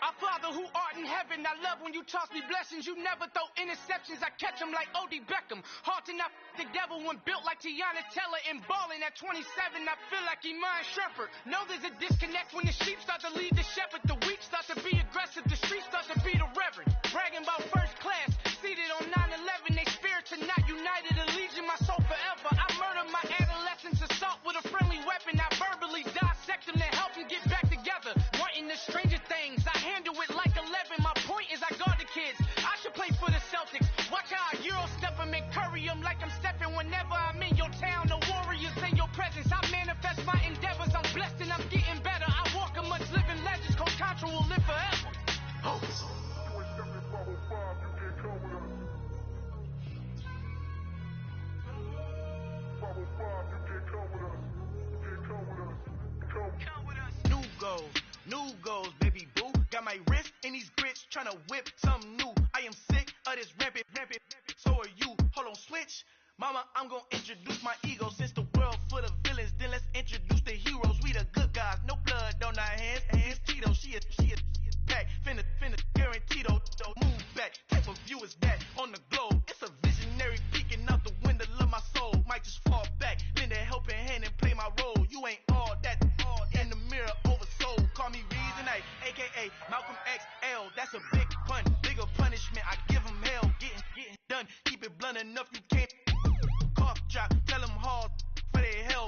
Our Father who art in heaven, I love when you toss me blessings. You never throw interceptions, I catch them like O.D. Beckham. Hard to not the devil when built like Tiana Teller and balling at 27. I feel like Iman Shumpert. Know there's a disconnect when the sheep start to lead the shepherd. The weak start to be aggressive, the streets start to be the reverend. Bragging about first class, seated on 9/11. They spirits are not united, allegiance my soul forever. I murdered my adolescence, assault with a friendly weapon. I verbally dissect them to help them get back together. Wanting the stranger things, I handle it like 11. My point is I guard the kids. I should play for the Celtics. Watch how I Euro step them and curry them like I'm stepping. Whenever I'm in your town, the warriors in your presence. I manifest my endeavors. I'm blessed and I'm getting better. I walk amongst living legends. Coach Contra will live forever. Oh. New goals, baby boo. Got my wrist in these grits, tryna whip something new. I am sick of this rampant. So are you. Hold on, switch. Mama, I'm gonna introduce my ego. Since the world full of villains, then let's introduce the heroes. We the good guys, no blood on our hands. Hands Tito, she a pack. Finna guaranteed don't move back. Type of view is that on the globe? It's a visionary peeking out the window of my soul. Might just fall back, lend a helping hand and play my role. You ain't all that. In the mirror oversold. Call me Reason A, aka Malcolm XL. That's a big pun, bigger punishment. I give him hell, getting done. Keep it blunt enough, you can't cough drop. Tell them hard for their hell.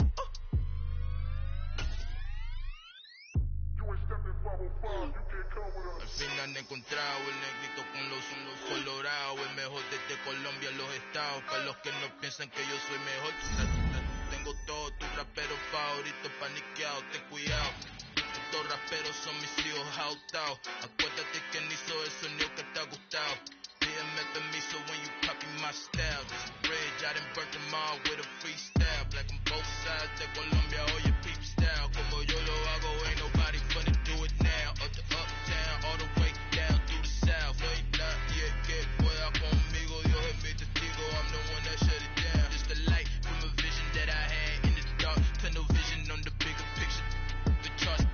Al fin han encontrado el negrito con los colorados, el mejor desde Colombia, los estados. Para los que no piensan que yo soy mejor, tengo todos tus raperos favoritos paniqueados, ten cuidado. Estos raperos son mis hijos jautados. Acuérdate que ni hizo el sonido que te ha gustado. Pídeme permiso when you copy my style. This bridge, I done burnt them all with a freestyle. Black on both sides de Colombia, oye peep style. Como yo lo hago, ain't nobody finna do it now. Up to uptown, all the way down through the south. No hay nadie que pueda conmigo, Dios es mi testigo. I'm the one that shut it down. Just a light from a vision that I had in the dark. Tunnel vision on the bigger picture. The charts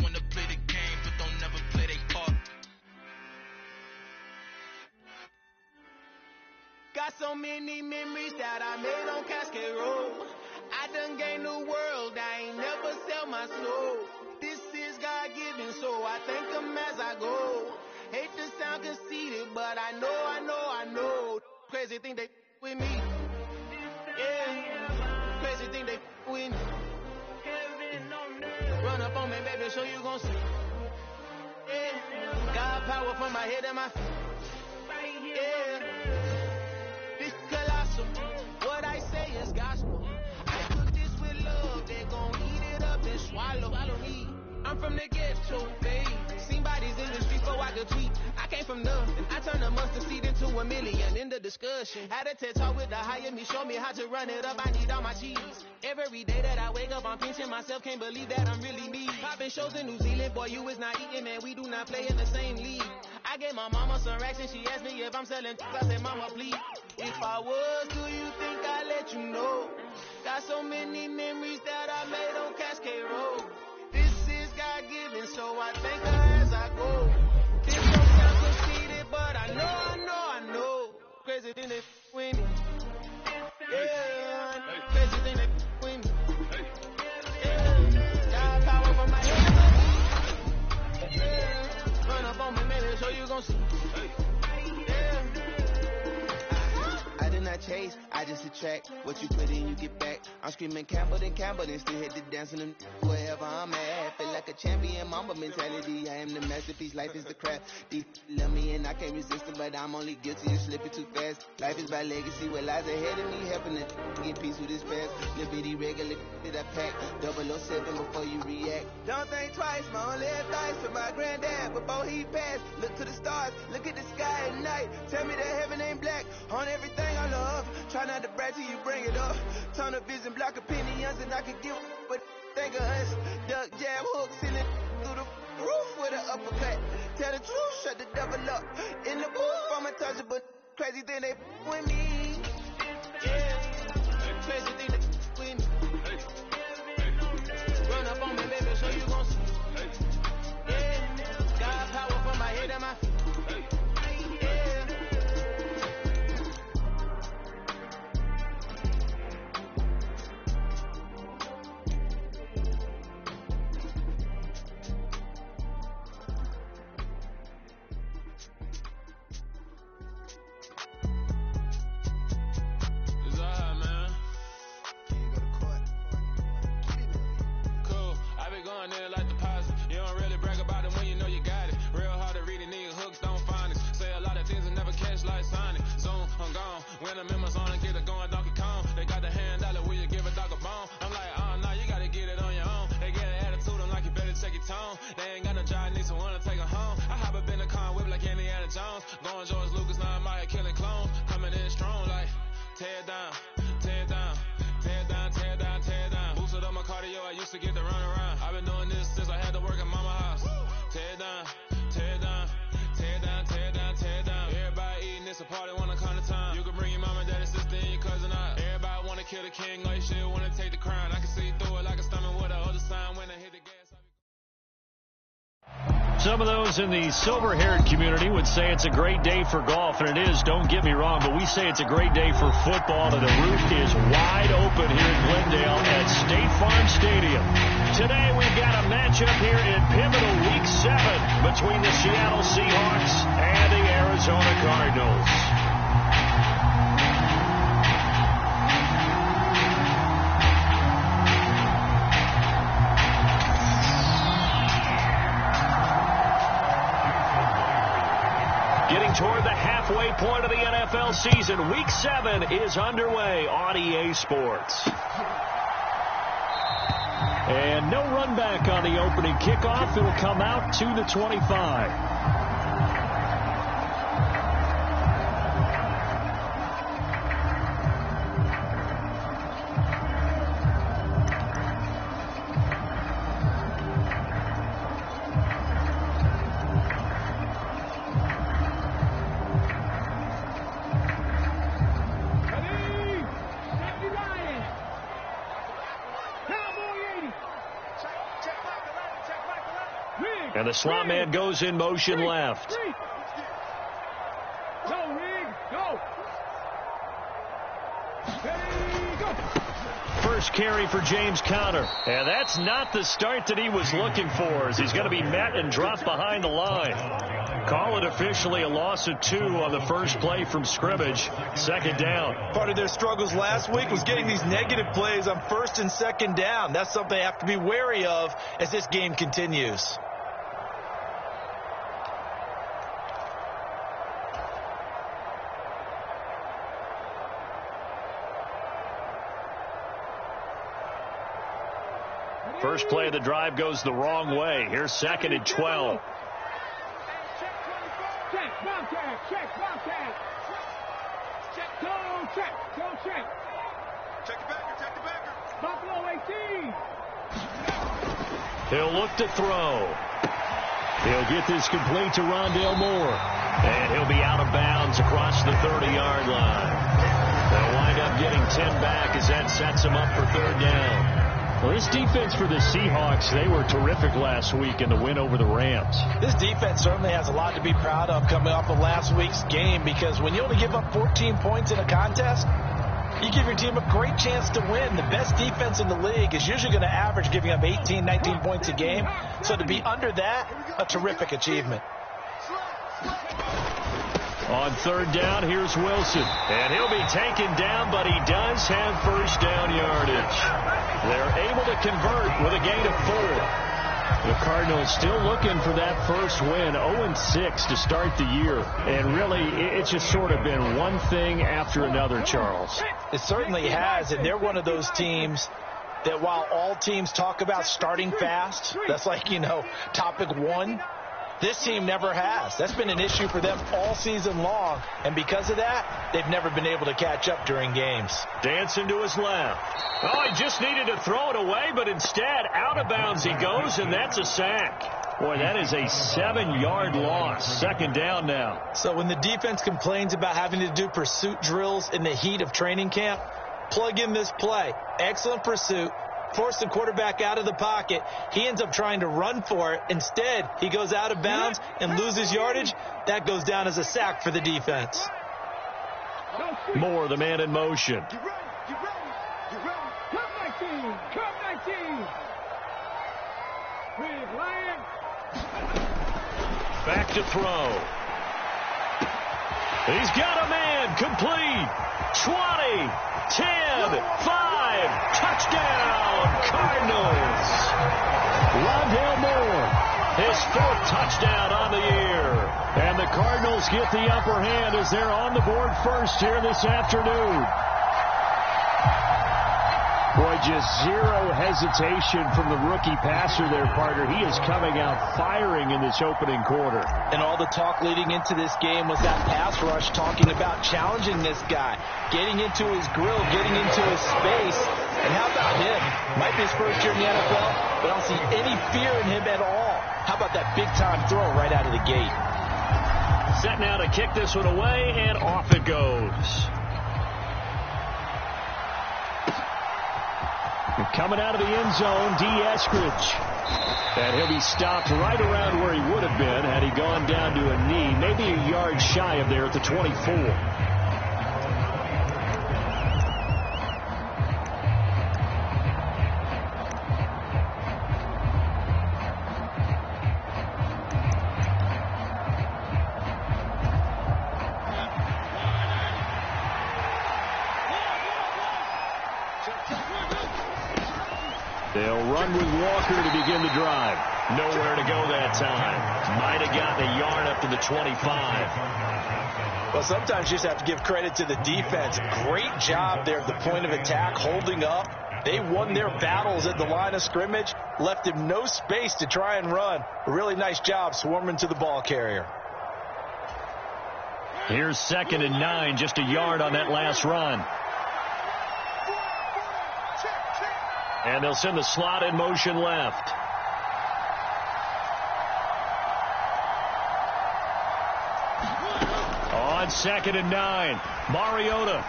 wanna play the game, but don't never play their part. Got so many memories that I made on Cascade Road. I done gained the world, I ain't never sell my soul. This is God-given, so I thank him as I go. Hate to sound conceited, but I know. Crazy thing they with me. Yeah, crazy thing they with me. Run up on me, baby, so you gon' see. Yeah, God power from my head and my feet. Yeah. What I say is gospel. I cook this with love, they gon' eat it up and swallow me. I'm from the ghetto, babe. Seen bodies in the street before I could tweet. I came from nothing, I turned a mustard seed into a million. In the discussion, had a TED talk with the higher me, show me how to run it up. I need all my cheese. Every day that I wake up, I'm pinching myself. Can't believe that I'm really me. Popping shows in New Zealand, boy, you is not eating, man. We do not play in the same league. I gave my mama some racks and she asked me if I'm selling. I said, mama, please. If I was, do you think I'd let you know? Got so many memories that I made on Cascade Road. This is God-given, so I thank her as I go. This don't sound conceited, but I know. Crazy thing they with me. Yeah, crazy thing they with me. Yeah, got power from my head. Yeah, run up on me, maybe, so you gon' see. I did not chase, I just attract. What you put in, you get back. I'm screaming Campbell, then still hit the dancing and wherever I'm at. Feel like a champion, mamba mentality. I am the masterpiece, life is the craft. Deep love me and I can't resist it, but I'm only guilty of slipping too fast. Life is about legacy, what lies ahead of me, helping to get peace with this past. Little bitty regular that I pack. 007 before you react. Don't think twice, my only advice for my granddad before he passed. Look to the stars, look at the sky at night. Tell me that heaven ain't black on everything I love. Try not to brag till you bring it up. Tunnel vision, block opinions, and I can give but think of us. Duck, jab, hooks in it through the roof with an uppercut. Tell the truth, shut the devil up. In the booth, I'm untouchable. Crazy thing they with me. Yeah, crazy thing they with me. Run up on me, baby, so you gon' see. Yeah, God power from my Some of those in the silver-haired community would say it's a great day for golf, and it is, don't get me wrong, but we say it's a great day for football, and the roof is wide open here in Glendale at State Farm Stadium. Today we've got a matchup here in pivotal Week 7 between the Seattle Seahawks and the Arizona Cardinals. Toward the halfway point of the NFL season, Week 7 is underway on EA Sports. And no run back on the opening kickoff. It'll come out to the 25. And the slot man goes in motion left. Go, Rig, go. First carry for James Conner. And that's not the start that he was looking for, as he's going to be met and dropped behind the line. Call it officially a loss of 2 on the first play from scrimmage. Second down. Part of their struggles last week was getting these negative plays on first and second down. That's something they have to be wary of as this game continues. First play of the drive goes the wrong way. Here's 2nd and 12. Check, Bobcat, check, Bobcat. Go, check, go, check. Check the backer. Buffalo 18. He'll look to throw. He'll get this complete to Rondale Moore. And he'll be out of bounds across the 30-yard line. They'll wind up getting 10 back as that sets them up for third down. Well, this defense for the Seahawks, they were terrific last week in the win over the Rams. This defense certainly has a lot to be proud of coming off of last week's game, because when you only give up 14 points in a contest, you give your team a great chance to win. The best defense in the league is usually going to average giving up 18, 19 points a game. So to be under that, a terrific achievement. On third down, here's Wilson. And he'll be taken down, but he does have first down yardage. They're able to convert with a gain of 4. The Cardinals still looking for that first win, 0-6 to start the year. And really, it's just sort of been one thing after another, Charles. It certainly has, and they're one of those teams that while all teams talk about starting fast, that's like, topic 1. This team never has. That's been an issue for them all season long. And because of that, they've never been able to catch up during games. Dancing to his left. Oh, he just needed to throw it away, but instead, out of bounds he goes, and that's a sack. Boy, that is a 7-yard loss. Second down now. So when the defense complains about having to do pursuit drills in the heat of training camp, plug in this play. Excellent pursuit. Force the quarterback out of the pocket. He ends up trying to run for it. Instead, he goes out of bounds and loses yardage. That goes down as a sack for the defense. Moore, the man in motion. Come 19, come 19. With Lion. Back to throw. He's got a man, complete. 20, 10, 5, touchdown, Cardinals. Rondale Moore, his 4th touchdown on the year. And the Cardinals get the upper hand as they're on the board first here this afternoon. Boy, just zero hesitation from the rookie passer there, partner. He is coming out firing in this opening quarter. And all the talk leading into this game was that pass rush, talking about challenging this guy, getting into his grill, getting into his space. And how about him? Might be his first year in the NFL, but I don't see any fear in him at all. How about that big-time throw right out of the gate? Set now to kick this one away, and off it goes. Coming out of the end zone, D. Eskridge. And he'll be stopped right around where he would have been had he gone down to a knee, maybe a yard shy of there at the 24. They'll run with Walker to begin the drive. Nowhere to go that time. Might have gotten a yard up to the 25. Well, sometimes you just have to give credit to the defense. Great job there at the point of attack, holding up. They won their battles at the line of scrimmage, left him no space to try and run. A really nice job swarming to the ball carrier. Here's 2nd and 9, just a yard on that last run. And they'll send the slot in motion left. On 2nd and 9, Mariota.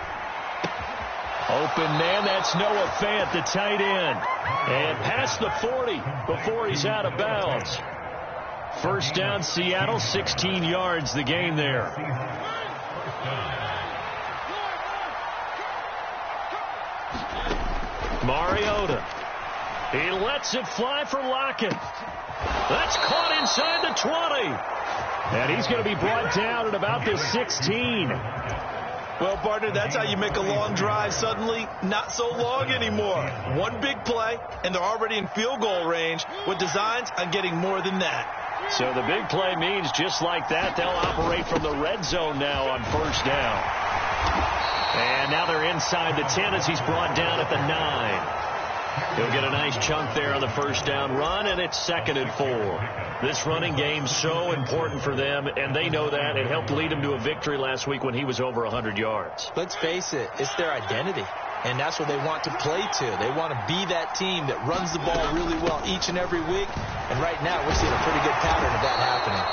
Open man, that's Noah Fant, the tight end. And past the 40 before he's out of bounds. First down, Seattle, 16 yards the gain there. Mariota. He lets it fly for Lockett. That's caught inside the 20. And he's going to be brought down at about the 16. Well, partner, that's how you make a long drive suddenly not so long anymore. One big play, and they're already in field goal range with designs on getting more than that. So the big play means just like that, they'll operate from the red zone now on first down. And now they're inside the 10 as he's brought down at the 9. He'll get a nice chunk there on the first down run, and it's 2nd and 4. This running game's so important for them, and they know that. It helped lead them to a victory last week when he was over 100 yards. Let's face it, it's their identity, and that's what they want to play to. They want to be that team that runs the ball really well each and every week, and right now we're seeing a pretty good pattern of that happening.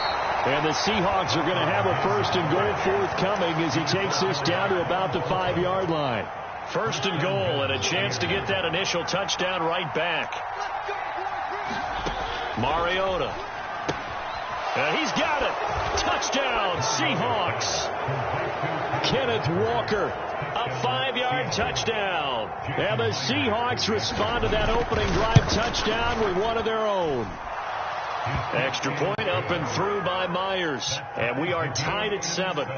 And the Seahawks are going to have a 1st and goal forthcoming as he takes this down to about the 5-yard line. 1st and goal, and a chance to get that initial touchdown right back. Mariota. He's got it. Touchdown, Seahawks. Kenneth Walker, a 5-yard touchdown. And the Seahawks respond to that opening drive touchdown with one of their own. Extra point up and through by Myers. And we are tied at 7.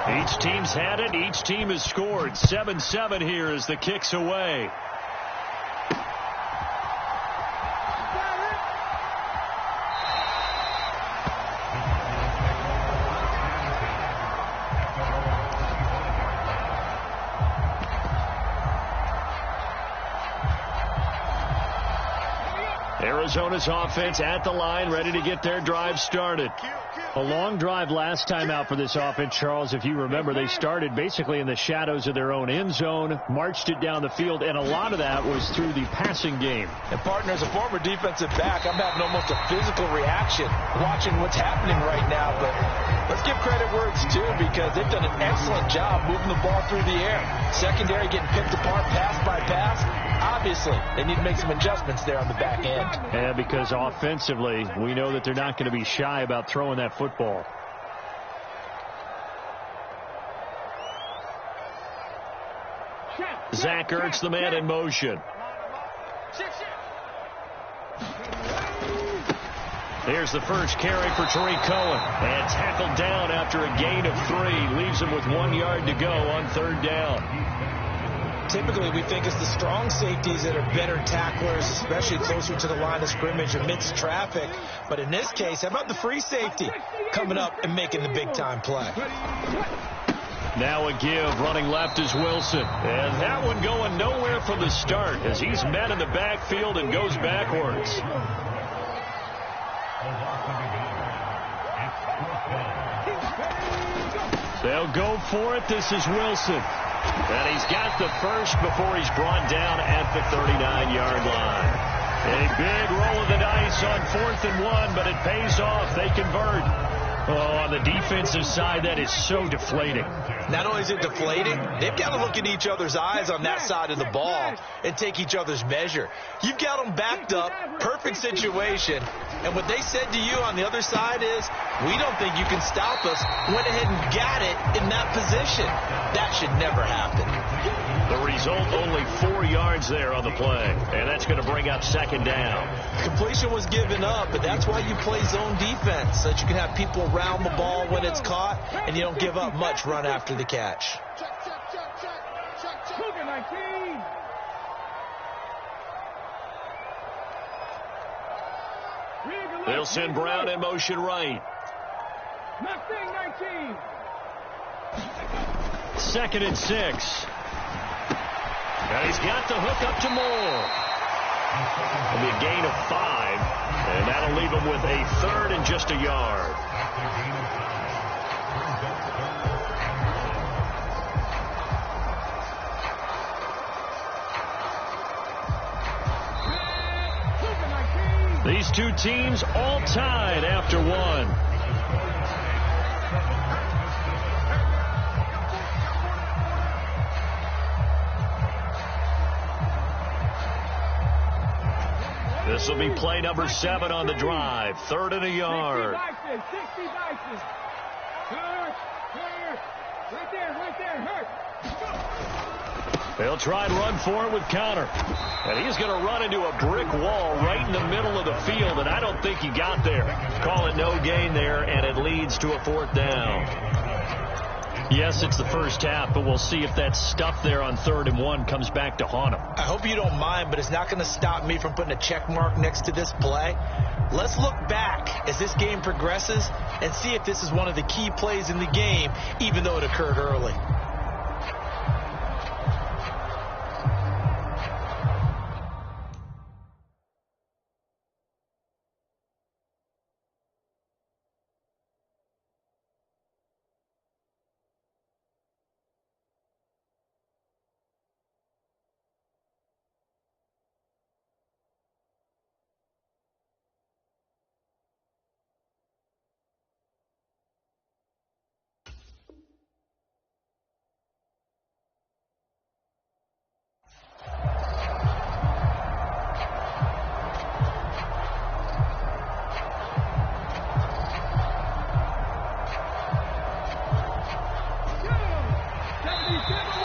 Each team's had it. Each team has scored. 7-7 here as the kick's away. Arizona's offense at the line, ready to get their drive started. A long drive last time out for this offense, Charles. If you remember, they started basically in the shadows of their own end zone, marched it down the field, and a lot of that was through the passing game. And, partner, as a former defensive back, I'm having almost a physical reaction watching what's happening right now. But let's give credit where it's due because they've done an excellent job moving the ball through the air. Secondary getting picked apart pass by pass. Obviously, they need to make some adjustments there on the back end. Yeah, because offensively, we know that they're not going to be shy about throwing that football. Zach Ertz, the man in motion. Here's the first carry for Tariq Cohen. And tackled down after a gain of 3. Leaves him with 1 yard to go on 3rd down. Typically, we think it's the strong safeties that are better tacklers, especially closer to the line of scrimmage amidst traffic. But in this case, how about the free safety coming up and making the big-time play? Now a give. Running left is Wilson. And that one going nowhere from the start as he's met in the backfield and goes backwards. They'll go for it. This is Wilson. And he's got the first before he's brought down at the 39-yard line. A big roll of the dice on 4th and 1, but it pays off. They convert. Oh, on the defensive side, that is so deflating. Not only is it deflating, they've got to look in each other's eyes on that side of the ball and take each other's measure. You've got them backed up, perfect situation, and what they said to you on the other side is, we don't think you can stop us. Went ahead and got it in that position. That should never happen. The result, only 4 yards there on the play, and that's going to bring up second down. Completion was given up, but that's why you play zone defense, so that you can have people around the ball when it's caught, and you don't give up much run after the catch. They'll send Brown in motion right. 19. 2nd and 6. And he's got the hook up to Moore. It'll be a gain of 5, and that'll leave him with a 3rd and just a yard. These two teams all tied after one. This will be play number 7 on the drive. 3rd and a yard. 60 Bison. Right there. Hurt. They'll try and run for it with counter. And he's going to run into a brick wall right in the middle of the field, and I don't think he got there. Call it no gain there, and it leads to a 4th down. Yes, it's the first half, but we'll see if that stuff there on 3rd and 1 comes back to haunt him. I hope you don't mind, but it's not going to stop me from putting a check mark next to this play. Let's look back as this game progresses and see if this is one of the key plays in the game, even though it occurred early.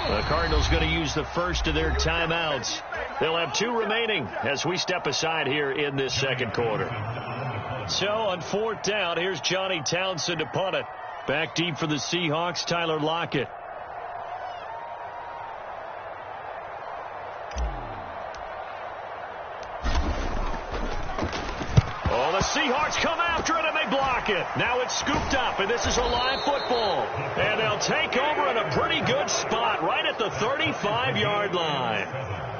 The Cardinals going to use the first of their timeouts. They'll have 2 remaining as we step aside here in this second quarter. So on 4th down, here's Johnny Townsend to punt it. Back deep for the Seahawks, Tyler Lockett. Oh, the Seahawks come after it, and they block it. Now it's scooped up, and this is a live football. And they'll take over in a pretty good spot right at the 35-yard line.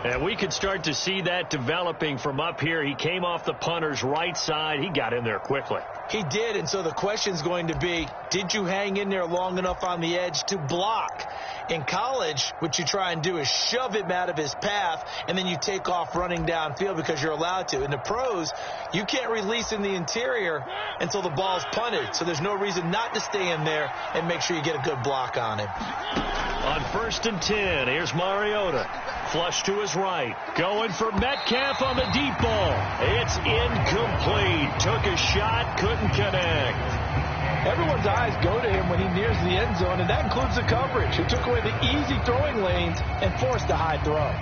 And we could start to see that developing from up here. He came off the punter's right side. He got in there quickly. He did, and so the question's going to be, did you hang in there long enough on the edge to block? In college, what you try and do is shove him out of his path, and then you take off running downfield because you're allowed to. In the pros, you can't release in the interior until the ball's punted, so there's no reason not to stay in there and make sure you get a good block on him. On 1st and 10, here's Mariota. Flush to his right. Going for Metcalf on the deep ball. It's incomplete. Took a shot, couldn't connect. Everyone's eyes go to him when he nears the end zone, and that includes the coverage. He took away the easy throwing lanes and forced a high throw.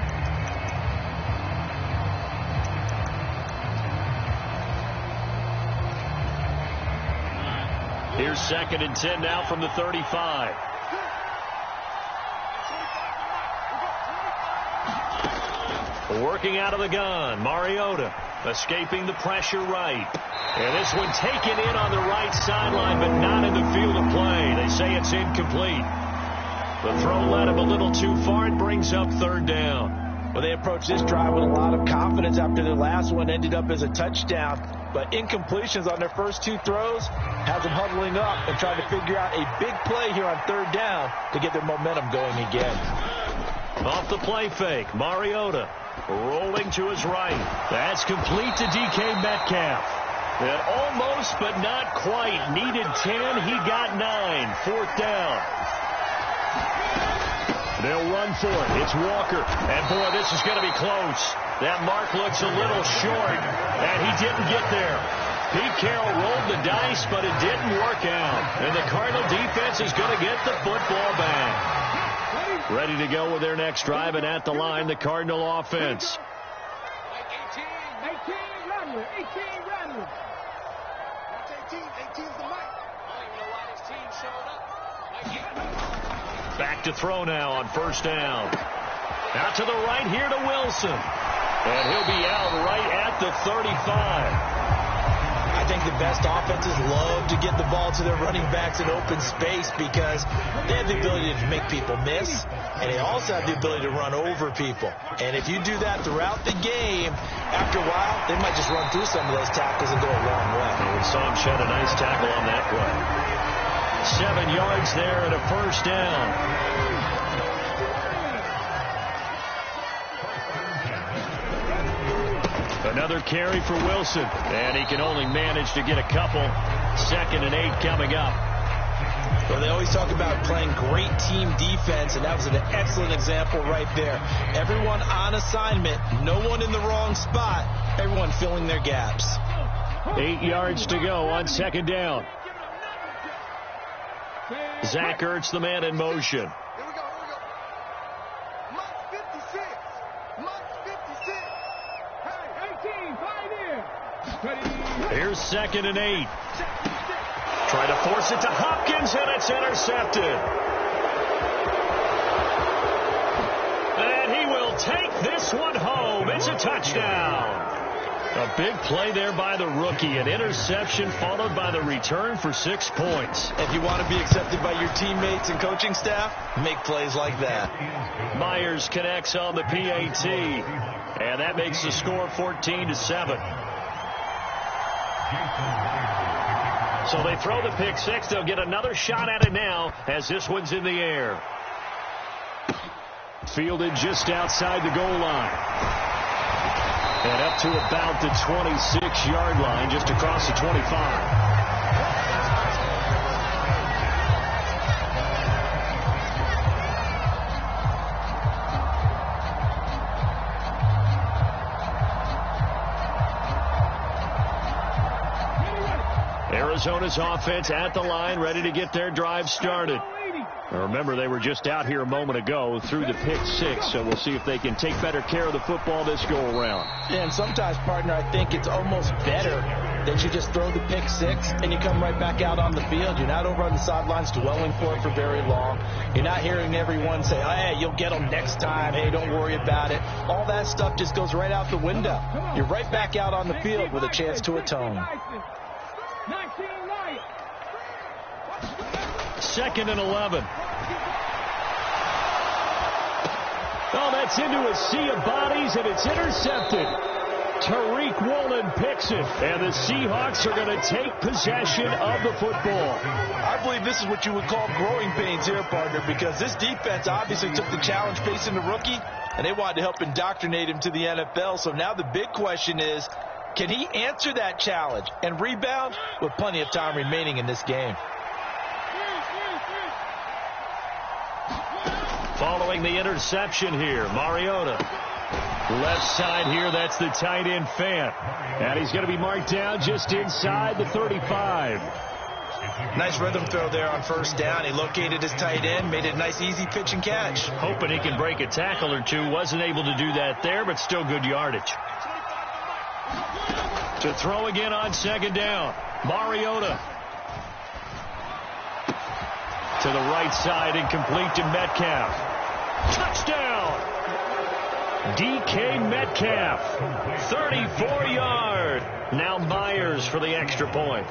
Here's 2nd and 10 now from the 35. Working out of the gun, Mariota escaping the pressure right. And this one taken in on the right sideline, but not in the field of play. They say it's incomplete. The throw led him a little too far. It brings up 3rd down. Well, they approached this drive with a lot of confidence after their last one ended up as a touchdown. But incompletions on their first 2 throws has them huddling up and trying to figure out a big play here on 3rd down to get their momentum going again. Off the play fake, Mariota rolling to his right. That's complete to DK Metcalf. And almost, but not quite. Needed 10. He got 9. Fourth down. They'll run for it. It's Walker. And, boy, this is going to be close. That mark looks a little short, and he didn't get there. Pete Carroll rolled the dice, but it didn't work out. And the Cardinal defense is going to get the football back. Ready to go with their next drive, and at the line, the Cardinal offense. 18 Rattler. 18 Rattler. 18's the mic. I don't even know why this team showed up. Back to throw now on first down. Out to the right here to Wilson. And he'll be out right at the 35. I think the best offenses love to get the ball to their running backs in open space because they have the ability to make people miss, and they also have the ability to run over people. And if you do that throughout the game, after a while, they might just run through some of those tackles and go a long way. And we saw him shed a nice tackle on that play. 7 yards there and a first down. Another carry for Wilson, and he can only manage to get a couple. 2nd and 8 coming up. Well, they always talk about playing great team defense, and that was an excellent example right there. Everyone on assignment, no one in the wrong spot, everyone filling their gaps. 8 yards to go on 2nd down. Zach Ertz, the man in motion. Here's 2nd and 8. Try to force it to Hopkins, and it's intercepted. And he will take this one home. It's a touchdown. A big play there by the rookie. An interception followed by the return for 6 points. If you want to be accepted by your teammates and coaching staff, make plays like that. Myers connects on the PAT, and that makes the score 14-7. So they throw the pick six. They'll get another shot at it now as this one's in the air. Fielded just outside the goal line. And up to about the 26-yard line, just across the 25. Arizona's offense at the line, ready to get their drive started. Now remember, they were just out here a moment ago through the pick six, so we'll see if they can take better care of the football this go-around. Yeah, and sometimes, partner, I think it's almost better that you just throw the pick six and you come right back out on the field. You're not over on the sidelines dwelling for it for very long. You're not hearing everyone say, oh, hey, you'll get them next time. Hey, don't worry about it. All that stuff just goes right out the window. You're right back out on the field with a chance to atone. 2nd and 11. Oh, that's into a sea of bodies, and it's intercepted. Tariq Woolen picks it, and the Seahawks are going to take possession of the football. I believe this is what you would call growing pains here, partner, because this defense obviously took the challenge facing the rookie, and they wanted to help indoctrinate him to the NFL. So now the big question is, can he answer that challenge and rebound with plenty of time remaining in this game? Following the interception here, Mariota. Left side here, that's the tight end Fant. And he's going to be marked down just inside the 35. Nice rhythm throw there on first down. He located his tight end, made it a nice easy pitch and catch. Hoping he can break a tackle or two. Wasn't able to do that there, but still good yardage. To throw again on 2nd down. Mariota. To the right side and complete to Metcalf. Touchdown! DK Metcalf. 34-yard. Now Myers for the extra point.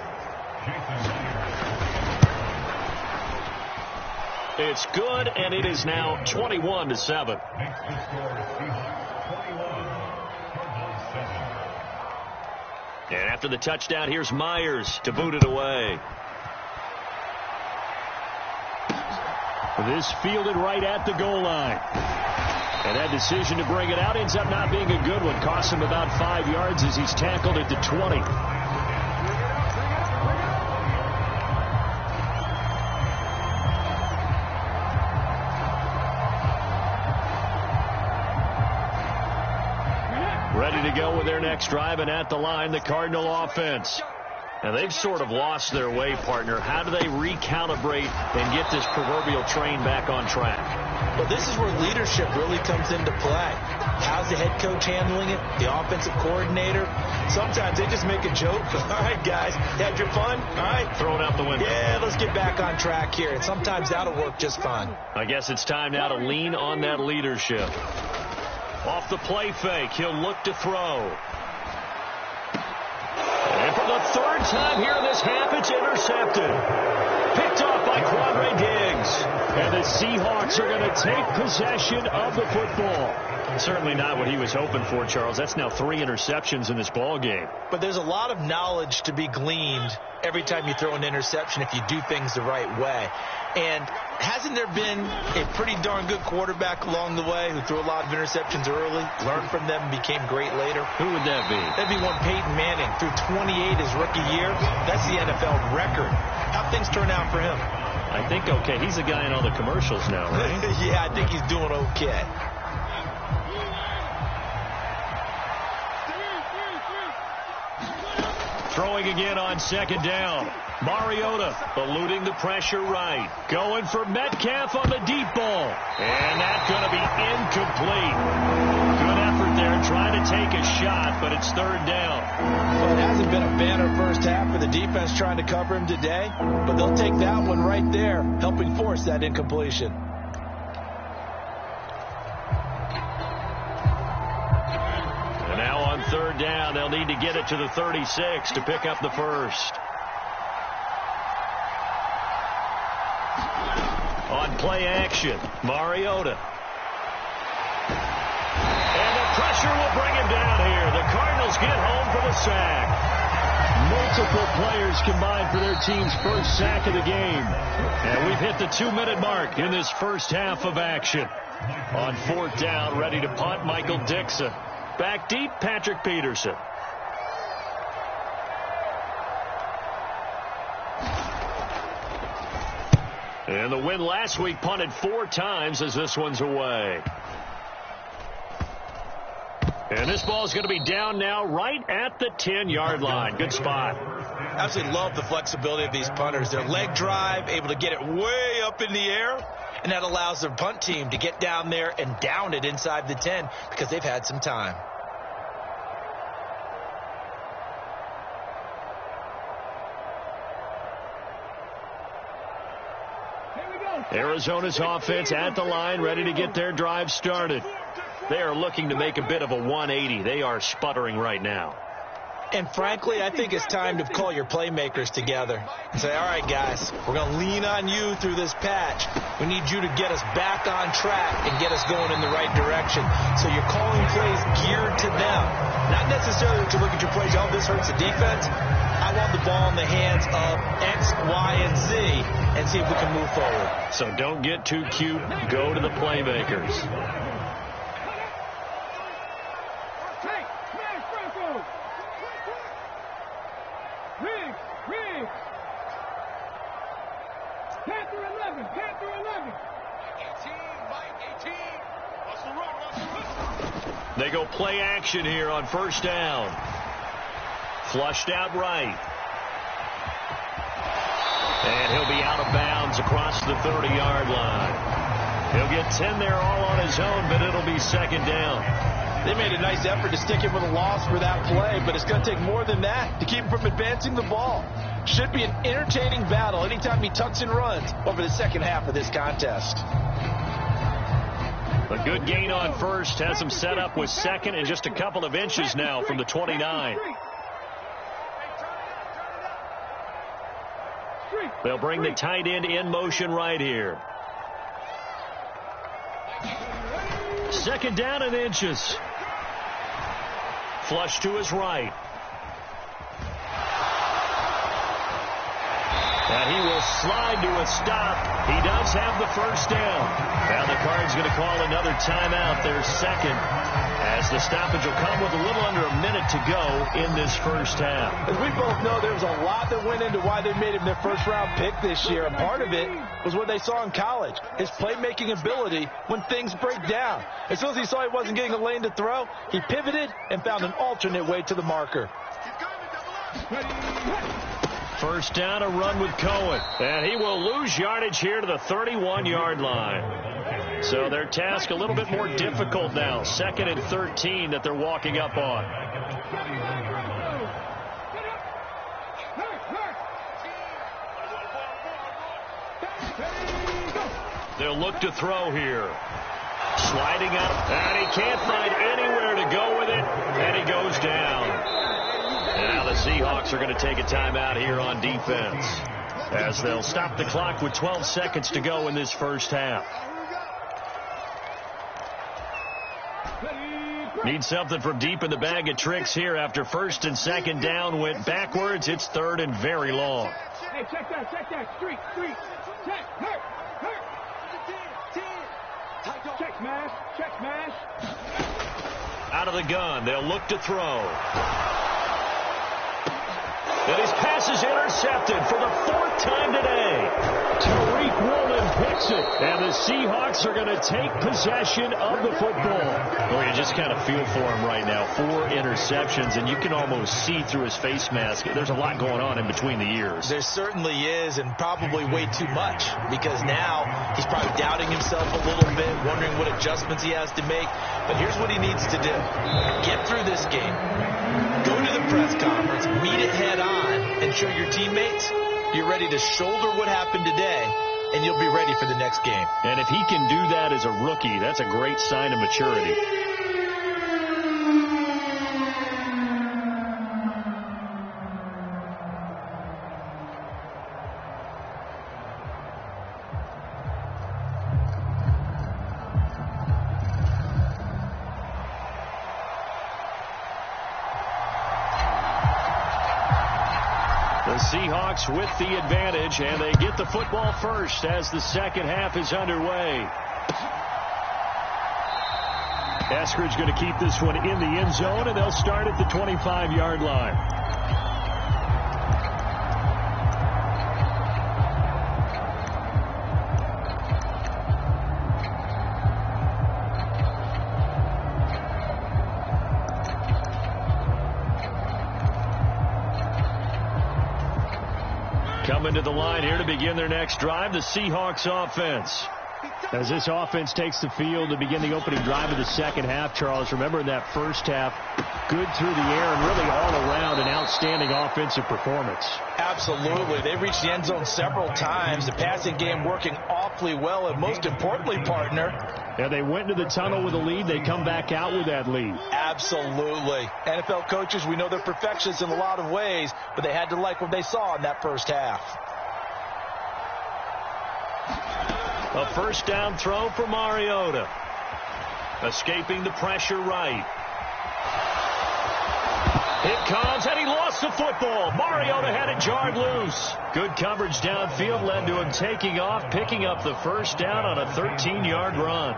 It's good, and it is now 21-7. And after the touchdown, here's Myers to boot it away. This fielded right at the goal line. And that decision to bring it out ends up not being a good one. Costs him about 5 yards as he's tackled at the 20. Ready to go with their next drive, and at the line, the Cardinal offense. Now, they've sort of lost their way, partner. How do they recalibrate and get this proverbial train back on track? Well, this is where leadership really comes into play. How's the head coach handling it? The offensive coordinator? Sometimes they just make a joke. All right, guys, had your fun? All right. Throw it out the window. Yeah, let's get back on track here. And sometimes that'll work just fine. I guess it's time now to lean on that leadership. Off the play fake, he'll look to throw. And for the third time here in this half, it's intercepted. Picked off by Quadre Diggs. And the Seahawks are going to take possession of the football. Certainly not what he was hoping for, Charles. That's now 3 interceptions in this ball game. But there's a lot of knowledge to be gleaned every time you throw an interception if you do things the right way. And hasn't there been a pretty darn good quarterback along the way who threw a lot of interceptions early, learned from them, and became great later? Who would that be? That'd be one Peyton Manning. Threw 28 his rookie year. That's the NFL record. How'd things turn out for him? I think okay. He's the guy in all the commercials now, right? Yeah, I think he's doing okay. Throwing again on second down. Mariota eluding the pressure right. Going for Metcalf on the deep ball. And that's going to be incomplete. Good effort there trying to take a shot, but it's third down. Well, it hasn't been a banner first half for the defense trying to cover him today, but they'll take that one right there, helping force that incompletion. And now on third down, they'll need to get it to the 36 to pick up the first. On play action, Mariota. And the pressure will bring him down here. The Cardinals get home for the sack. Multiple players combined for their team's first sack of the game. And we've hit the 2-minute mark in this first half of action. On fourth down, ready to punt, Michael Dixon. Back deep, Patrick Peterson. And the win last week punted 4 times as this one's away. And this ball is going to be down now right at the 10-yard line. Good spot. Absolutely love the flexibility of these punters. Their leg drive, able to get it way up in the air, and that allows their punt team to get down there and down it inside the 10 because they've had some time. Arizona's offense at the line, ready to get their drive started. They are looking to make a bit of a 180. They are sputtering right now. And frankly, I think it's time to call your playmakers together and say, all right, guys, we're going to lean on you through this patch. We need you to get us back on track and get us going in the right direction. So you're calling plays geared to them. Not necessarily to look at your plays, oh, this hurts the defense. I want the ball in the hands of X, Y, and Z and see if we can move forward. So don't get too cute. Go to the playmakers. They go play action here on first down. Flushed out right. And he'll be out of bounds across the 30-yard line. He'll get 10 there all on his own, but it'll be second down. They made a nice effort to stick him with a loss for that play, but it's going to take more than that to keep him from advancing the ball. Should be an entertaining battle anytime he tucks and runs over the second half of this contest. A good gain on first has him set up with second and just a couple of inches now from the 29. They'll bring the tight end in motion right here. Second down and inches. Flush to his right. And he will slide to a stop. He does have the first down. Now the Cards going to call another timeout, their second, as as the stoppage will come with a little under a minute to go in this first half. As we both know, there was a lot that went into why they made him their first-round pick this year, and part of it was what they saw in college, his playmaking ability when things break down. As soon as he saw he wasn't getting a lane to throw, he pivoted and found an alternate way to the marker. First down, a run with Cohen, and he will lose yardage here to the 31-yard line. So their task a little bit more difficult now. 2nd and 13 that they're walking up on. They'll look to throw here. Sliding out, and he can't find anywhere to go with it, and he goes down. Now the Seahawks are going to take a timeout here on defense, as they'll stop the clock with 12 seconds to go in this first half. Need something from deep in the bag of tricks here after 1st and 2nd down went backwards. It's 3rd and very long. Hey, check that. Street. Check, hurt. Check smash. Out of the gun, they'll look to throw. And his pass is intercepted for the 4th time today. Tariq Woolen picks it, and the Seahawks are going to take possession of the football. Well, you just kind of feel for him right now. 4 interceptions, and you can almost see through his face mask. There's a lot going on in between the ears. There certainly is, and probably way too much, because now he's probably doubting himself a little bit, wondering what adjustments he has to make. But here's what he needs to do. Get through this game. Go to the press conference, meet it head on, and show your teammates you're ready to shoulder what happened today, and you'll be ready for the next game. And if he can do that as a rookie, that's a great sign of maturity. Seahawks with the advantage, and they get the football first as the second half is underway. Eskridge going to keep this one in the end zone, and they'll start at the 25-yard line. Coming to the line here to begin their next drive, the Seahawks offense. As this offense takes the field to begin the opening drive of the second half, Charles, remember in that first half, good through the air and really all around an outstanding offensive performance. Absolutely. They reached the end zone several times. The passing game working awfully well, and most importantly, partner, yeah, they went into the tunnel with a lead. They come back out with that lead. Absolutely. NFL coaches, we know they're perfectionists in a lot of ways, but they had to like what they saw in that first half. A first down throw for Mariota. Escaping the pressure right. It comes, and he lost the football. Mariota had it jarred loose. Good coverage downfield led to him taking off, picking up the first down on a 13-yard run.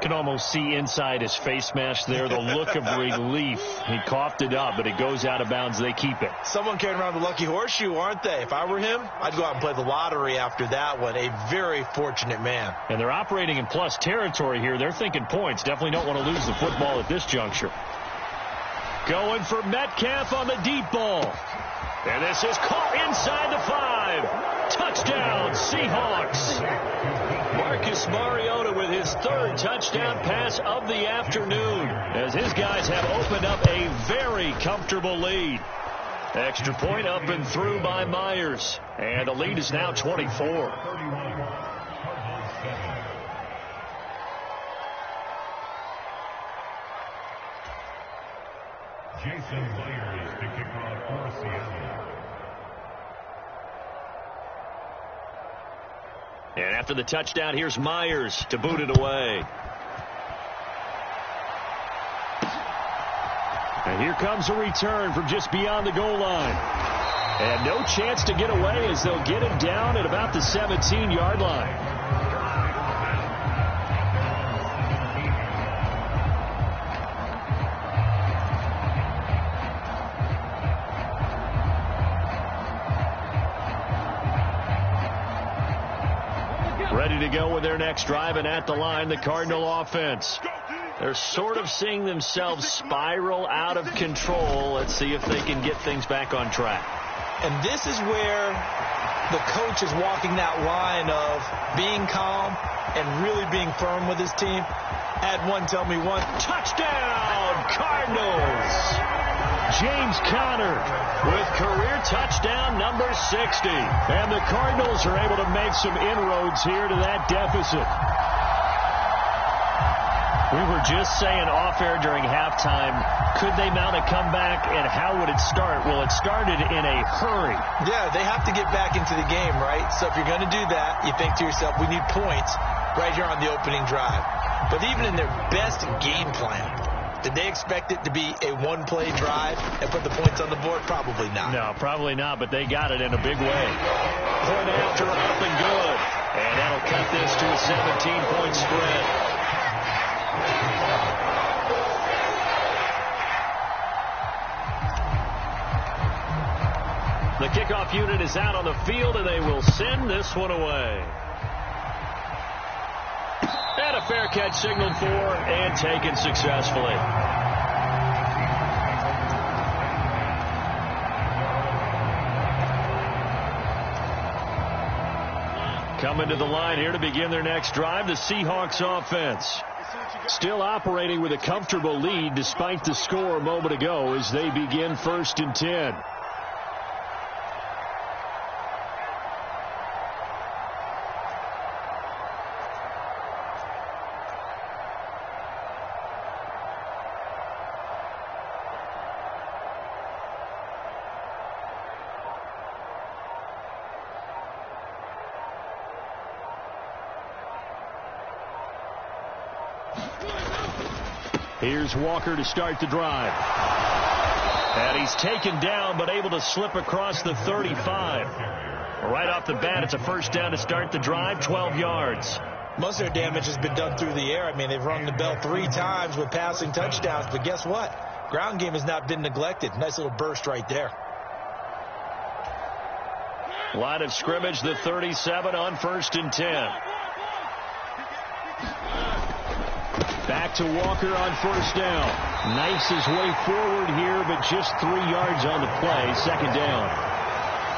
Can almost see inside his face mask there the look of relief. He coughed it up, but it goes out of bounds. They keep it. Someone carrying around the lucky horseshoe, aren't they? If I were him, I'd go out and play the lottery after that one. A very fortunate man. And they're operating in plus territory here. They're thinking points. Definitely don't want to lose the football at this juncture. Going for Metcalf on the deep ball. And this is caught inside the 5. Touchdown, Seahawks. Marcus Mariota with his 3rd touchdown pass of the afternoon, as his guys have opened up a very comfortable lead. Extra point up and through by Myers. And the lead is now 24. Jason Myers to kick off for Seattle. And after the touchdown, here's Myers to boot it away. And here comes a return from just beyond the goal line. And no chance to get away as they'll get him down at about the 17-yard line. go with their next drive, and at the line, the Cardinal offense. They're sort of seeing themselves spiral out of control. Let's see if they can get things back on track. And this is where the coach is walking that line of being calm and really being firm with his team. Add one, tell me one. Touchdown, Cardinals! James Conner with career touchdown number 60. And the Cardinals are able to make some inroads here to that deficit. We were just saying off-air during halftime, could they mount a comeback, and how would it start? Well, it started in a hurry. Yeah, they have to get back into the game, right? So if you're going to do that, you think to yourself, we need points right here on the opening drive. But even in their best game plan, did they expect it to be a one-play drive and put the points on the board? Probably not. No, probably not, but they got it in a big way. Point after, up and good. And that'll cut this to a 17-point spread. The kickoff unit is out on the field, and they will send this one away. And a fair catch signaled for and taken successfully. Coming to the line here to begin their next drive, the Seahawks offense. Still operating with a comfortable lead despite the score a moment ago as they begin 1st and 10. Here's Walker to start the drive. And he's taken down, but able to slip across the 35. Right off the bat, it's a first down to start the drive, 12 yards. Most of their damage has been done through the air. I mean, they've rung the bell 3 times with passing touchdowns, but guess what? Ground game has not been neglected. Nice little burst right there. Line of scrimmage, the 37 on 1st and 10. Back to Walker on 1st down. Knifes his way forward here, but just 3 yards on the play. 2nd down.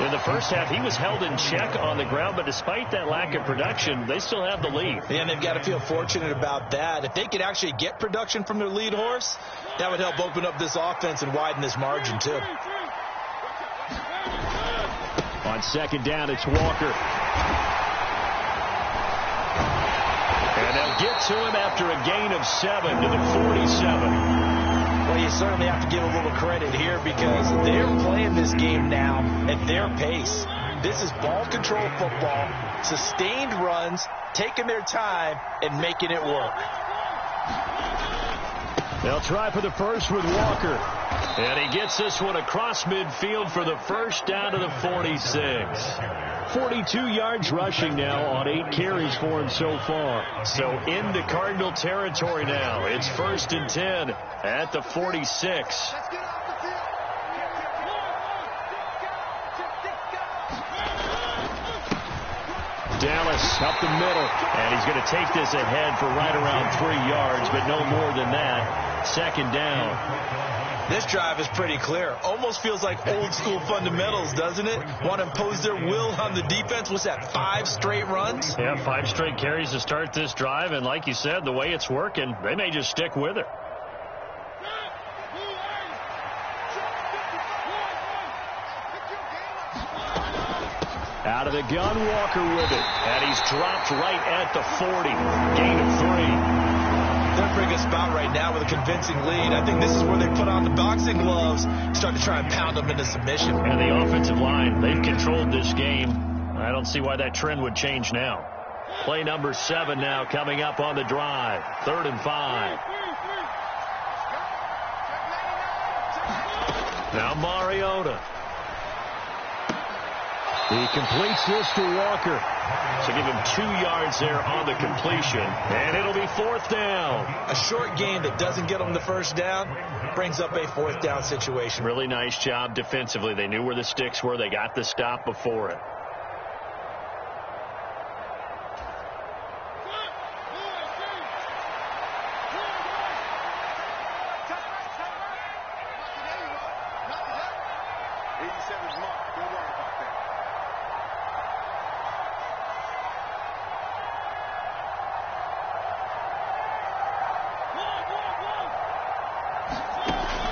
In the first half, he was held in check on the ground, but despite that lack of production, they still have the lead. Yeah, and they've got to feel fortunate about that. If they could actually get production from their lead horse, that would help open up this offense and widen this margin, too. On 2nd down, it's Walker. And they'll get to him after a gain of 7 to the 47. Well, you certainly have to give a little credit here because they're playing this game now at their pace. This is ball control football, sustained runs, taking their time, and making it work. They'll try for the first with Walker. And he gets this one across midfield for the first down to the 46. 42 yards rushing now on 8 carries for him so far. So into Cardinal territory now. It's 1st and 10 at the 46. Dallas up the middle, and he's going to take this ahead for right around 3 yards, but no more than that. 2nd down. This drive is pretty clear. Almost feels like old school fundamentals, doesn't it? Want to impose their will on the defense. What's that, 5 straight runs? Yeah, 5 straight carries to start this drive, and like you said, the way it's working, they may just stick with it. Out of the gun, Walker with it. And he's dropped right at the 40. Gain of 3. They're in a pretty good spot right now with a convincing lead. I think this is where they put on the boxing gloves, start to try and pound them into submission. And the offensive line, they've controlled this game. I don't see why that trend would change now. Play number 7 now coming up on the drive. 3rd and 5. Now Mariota. He completes this to Walker. So give him 2 yards there on the completion. And it'll be 4th down. A short gain that doesn't get them the first down brings up a 4th down situation. Really nice job defensively. They knew where the sticks were. They got the stop before it.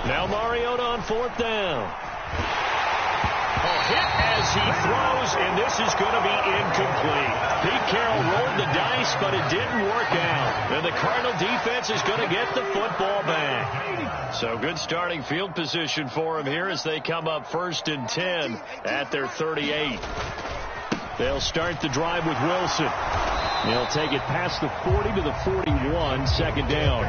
Now Mariota on 4th down. A hit as he throws, and this is going to be incomplete. Pete Carroll rolled the dice, but it didn't work out. And the Cardinal defense is going to get the football back. So good starting field position for him here as they come up 1st and 10 at their 38. They'll start the drive with Wilson. They'll take it past the 40 to the 41, 2nd down.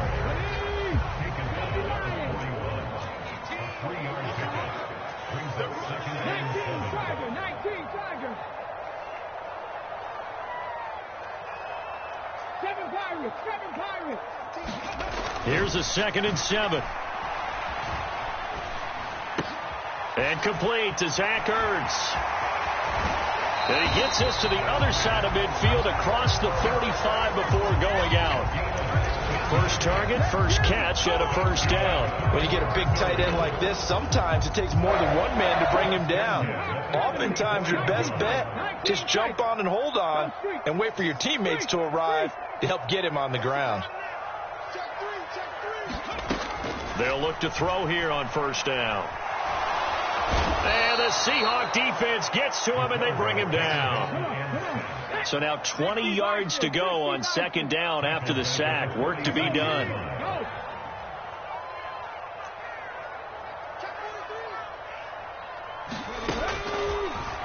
Here's a 2nd and 7. And complete to Zach Ertz. And he gets this to the other side of midfield across the 35 before going out. First target, first catch, and a 1st down. When you get a big tight end like this, sometimes it takes more than one man to bring him down. Oftentimes, your best bet, just jump on and hold on and wait for your teammates to arrive to help get him on the ground. They'll look to throw here on 1st down. And the Seahawk defense gets to him, and they bring him down. So now 20 yards to go on 2nd down after the sack. Work to be done.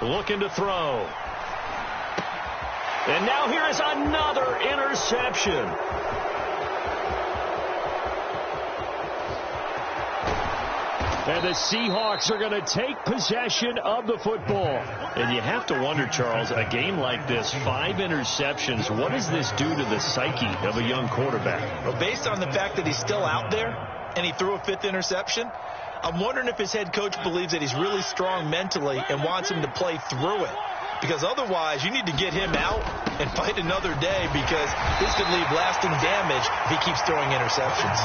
Looking to throw. And now here is another interception. And the Seahawks are going to take possession of the football. And you have to wonder, Charles, a game like this, 5 interceptions, what does this do to the psyche of a young quarterback? Well, based on the fact that he's still out there and he threw a 5th interception, I'm wondering if his head coach believes that he's really strong mentally and wants him to play through it. Because otherwise, you need to get him out and fight another day, because this could leave lasting damage if he keeps throwing interceptions.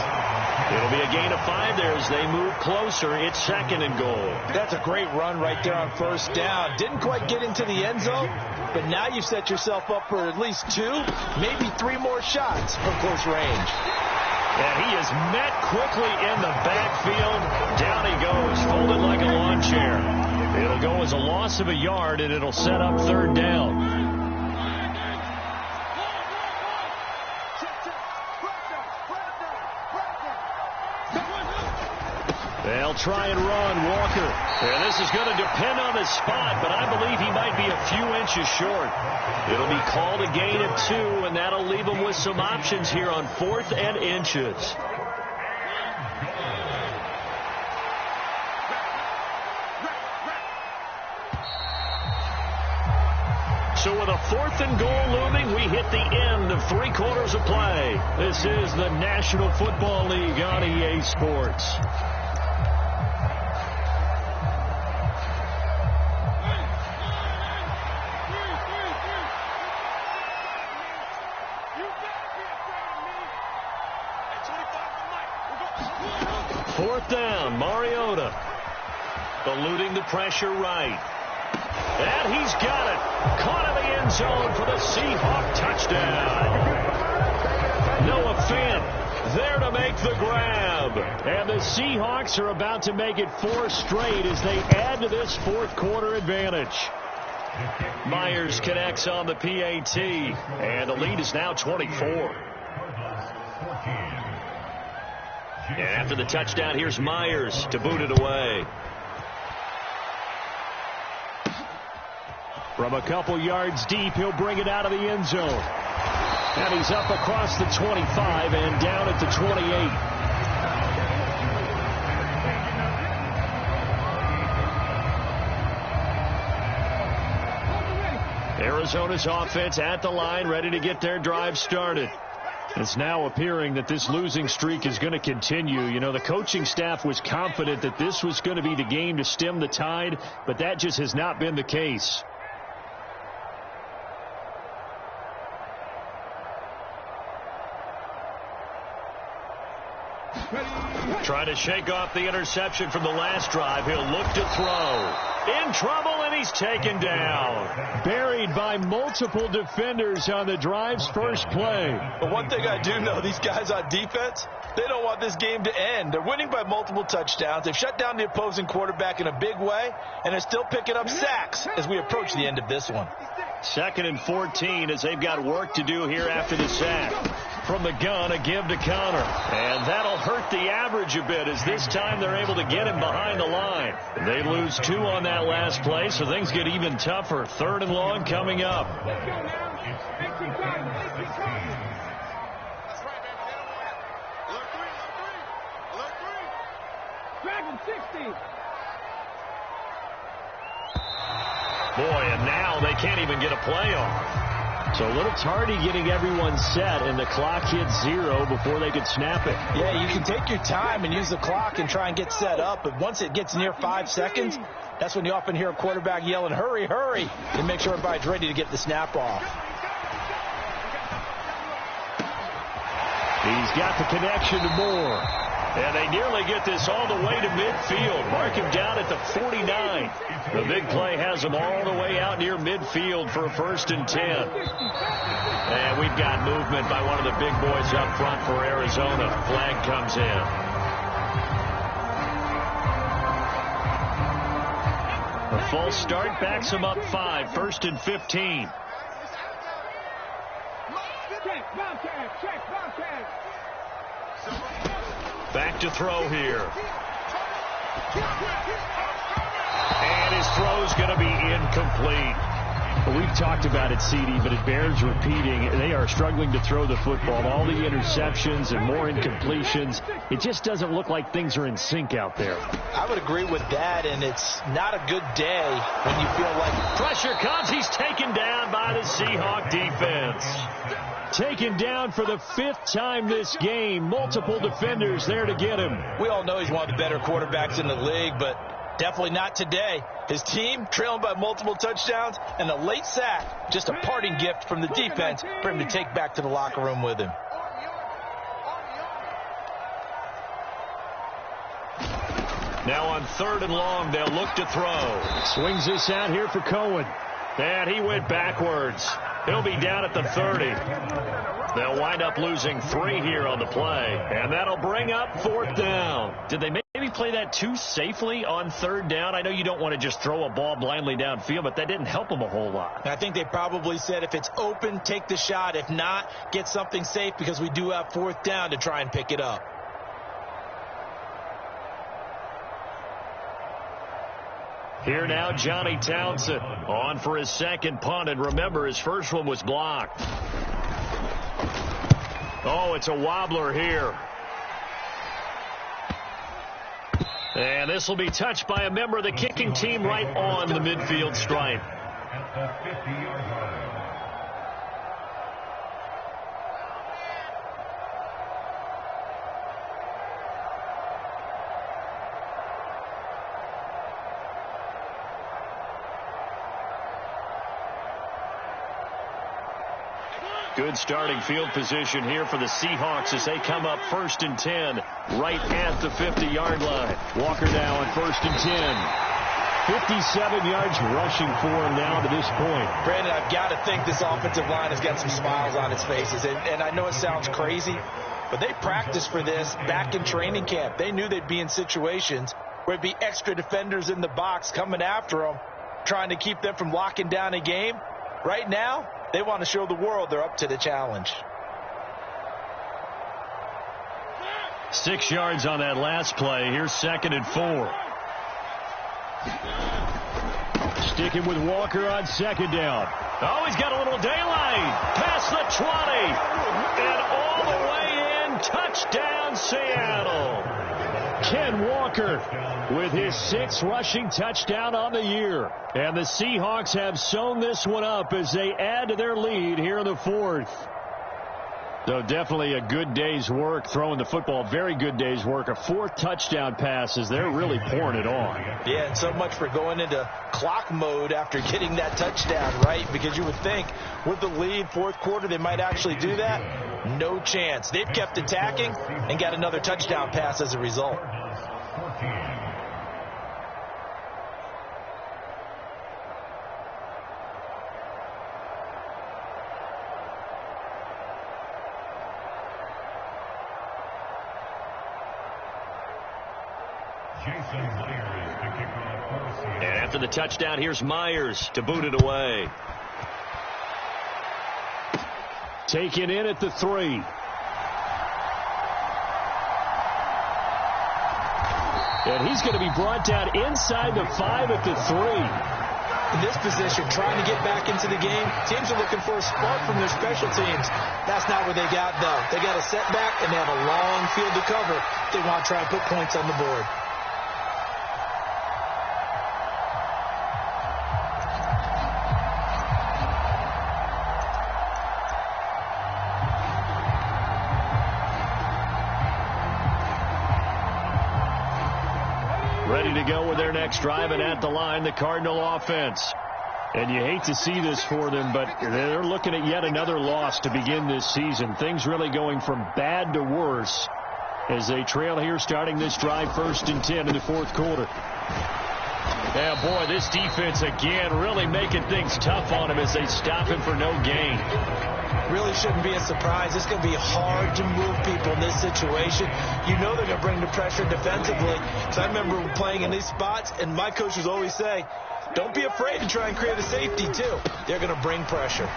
It'll be a gain of 5 there as they move closer. It's 2nd and goal. That's a great run right there on 1st down. Didn't quite get into the end zone, but now you've set yourself up for at least 2, maybe 3 more shots from close range. And he is met quickly in the backfield. Down he goes, folded like a lawn chair. It'll go as a loss of a yard, and it'll set up 3rd down. They'll try and run Walker. And this is going to depend on the spot, but I believe he might be a few inches short. It'll be called a gain of 2, and that'll leave him with some options here on 4th and inches. So with a 4th and goal looming, we hit the end of 3 quarters of play. This is the National Football League on EA Sports. Fourth down, Mariota. Eluding the pressure right. And he's got it. Caught in the end zone for the Seahawk touchdown. Noah Fant there to make the grab. And the Seahawks are about to make it 4 straight as they add to this 4th quarter advantage. Myers connects on the PAT. And the lead is now 24. And after the touchdown, here's Myers to boot it away. From a couple yards deep, he'll bring it out of the end zone. And he's up across the 25 and down at the 28. Arizona's offense at the line, ready to get their drive started. It's now appearing that this losing streak is going to continue. You know, the coaching staff was confident that this was going to be the game to stem the tide, but that just has not been the case. Trying Trying to shake off the interception from the last drive. He'll look to throw. In trouble, and he's taken down. Buried by multiple defenders on the drive's first play. But one thing I do know, these guys on defense, they don't want this game to end. They're winning by multiple touchdowns. They've shut down the opposing quarterback in a big way, and they're still picking up sacks as we approach the end of this one. 2nd and 14 as they've got work to do here after the sack. From the gun, a give to Connor. And that'll hurt the average a bit as this time they're able to get him behind the line. They lose 2 on that last play, so things get even tougher. 3rd and long coming up. Let's go now. 60. Boy, and now they can't even get a play on. So a little tardy getting everyone set, and the clock hits 0 before they could snap it. Yeah, you can take your time and use the clock and try and get set up, but once it gets near 5 seconds, that's when you often hear a quarterback yelling, hurry, hurry, and make sure everybody's ready to get the snap off. He's got the connection to Moore. And they nearly get this all the way to midfield. Mark him down at the 49. The big play has them all the way out near midfield for a 1st and 10. And we've got movement by one of the big boys up front for Arizona. Flag comes in. A false start backs them up 5. 1st and 15. Check, Bobcat. Back to throw here. And his throw's going to be incomplete. Well, we've talked about it, CD, but it bears repeating. They are struggling to throw the football. All the interceptions and more incompletions. It just doesn't look like things are in sync out there. I would agree with that, and it's not a good day when you feel like pressure comes. He's taken down by the Seahawk defense. Taken down for the 5th time this game. Multiple defenders there to get him. We all know he's one of the better quarterbacks in the league, but definitely not today. His team trailing by multiple touchdowns, and a late sack, just a parting gift from the defense for him to take back to the locker room with him. Now on 3rd and long, they'll look to throw. Swings this out here for Cohen. And he went backwards. He'll be down at the 30. They'll wind up losing 3 here on the play. And that'll bring up 4th down. Did they maybe play that too safely on 3rd down? I know you don't want to just throw a ball blindly downfield, but that didn't help them a whole lot. I think they probably said if it's open, take the shot. If not, get something safe because we do have 4th down to try and pick it up. Here now, Johnny Townsend on for his 2nd punt. And remember, his first one was blocked. Oh, it's a wobbler here. And this will be touched by a member of the kicking team right on the midfield stripe. At the 50-yard line. Good starting field position here for the Seahawks as they come up 1st and 10 right at the 50-yard line. Walker now on 1st and 10. 57 yards rushing for him now to this point. Brandon, I've got to think this offensive line has got some smiles on its faces. And I know it sounds crazy, but they practiced for this back in training camp. They knew they'd be in situations where there'd be extra defenders in the box coming after them, trying to keep them from locking down a game. Right now, they want to show the world they're up to the challenge. 6 yards on that last play. Here's 2nd and 4. Sticking with Walker on 2nd down. Oh, he's got a little daylight. Past the 20. And all the way in. Touchdown, Seattle. Ken Walker with his 6th rushing touchdown on the year. And the Seahawks have sewn this one up as they add to their lead here in the 4th. So definitely a good day's work throwing the football. Very good day's work. A 4th touchdown passes. They're really pouring it on. Yeah, and so much for going into clock mode after getting that touchdown, right? Because you would think with the lead, 4th quarter, they might actually do that. No chance. They've kept attacking and got another touchdown pass as a result. And after the touchdown, here's Myers to boot it away. Taken in at the 3. And he's going to be brought down inside the 5 at the 3. In this position, trying to get back into the game, teams are looking for a spark from their special teams. That's not what they got, though. They got a setback, and they have a long field to cover. They want to try and put points on the board. Ready to go with their next drive, and at the line, the Cardinal offense. And you hate to see this for them, but they're looking at yet another loss to begin this season. Things really going from bad to worse as they trail here starting this drive 1st and 10 in the 4th quarter. Yeah, boy, this defense again really making things tough on him as they stop him for no gain. Really shouldn't be a surprise. It's going to be hard to move people in this situation. You know they're going to bring the pressure defensively. So I remember playing in these spots, and my coaches always say, don't be afraid to try and create a safety, too. They're going to bring pressure.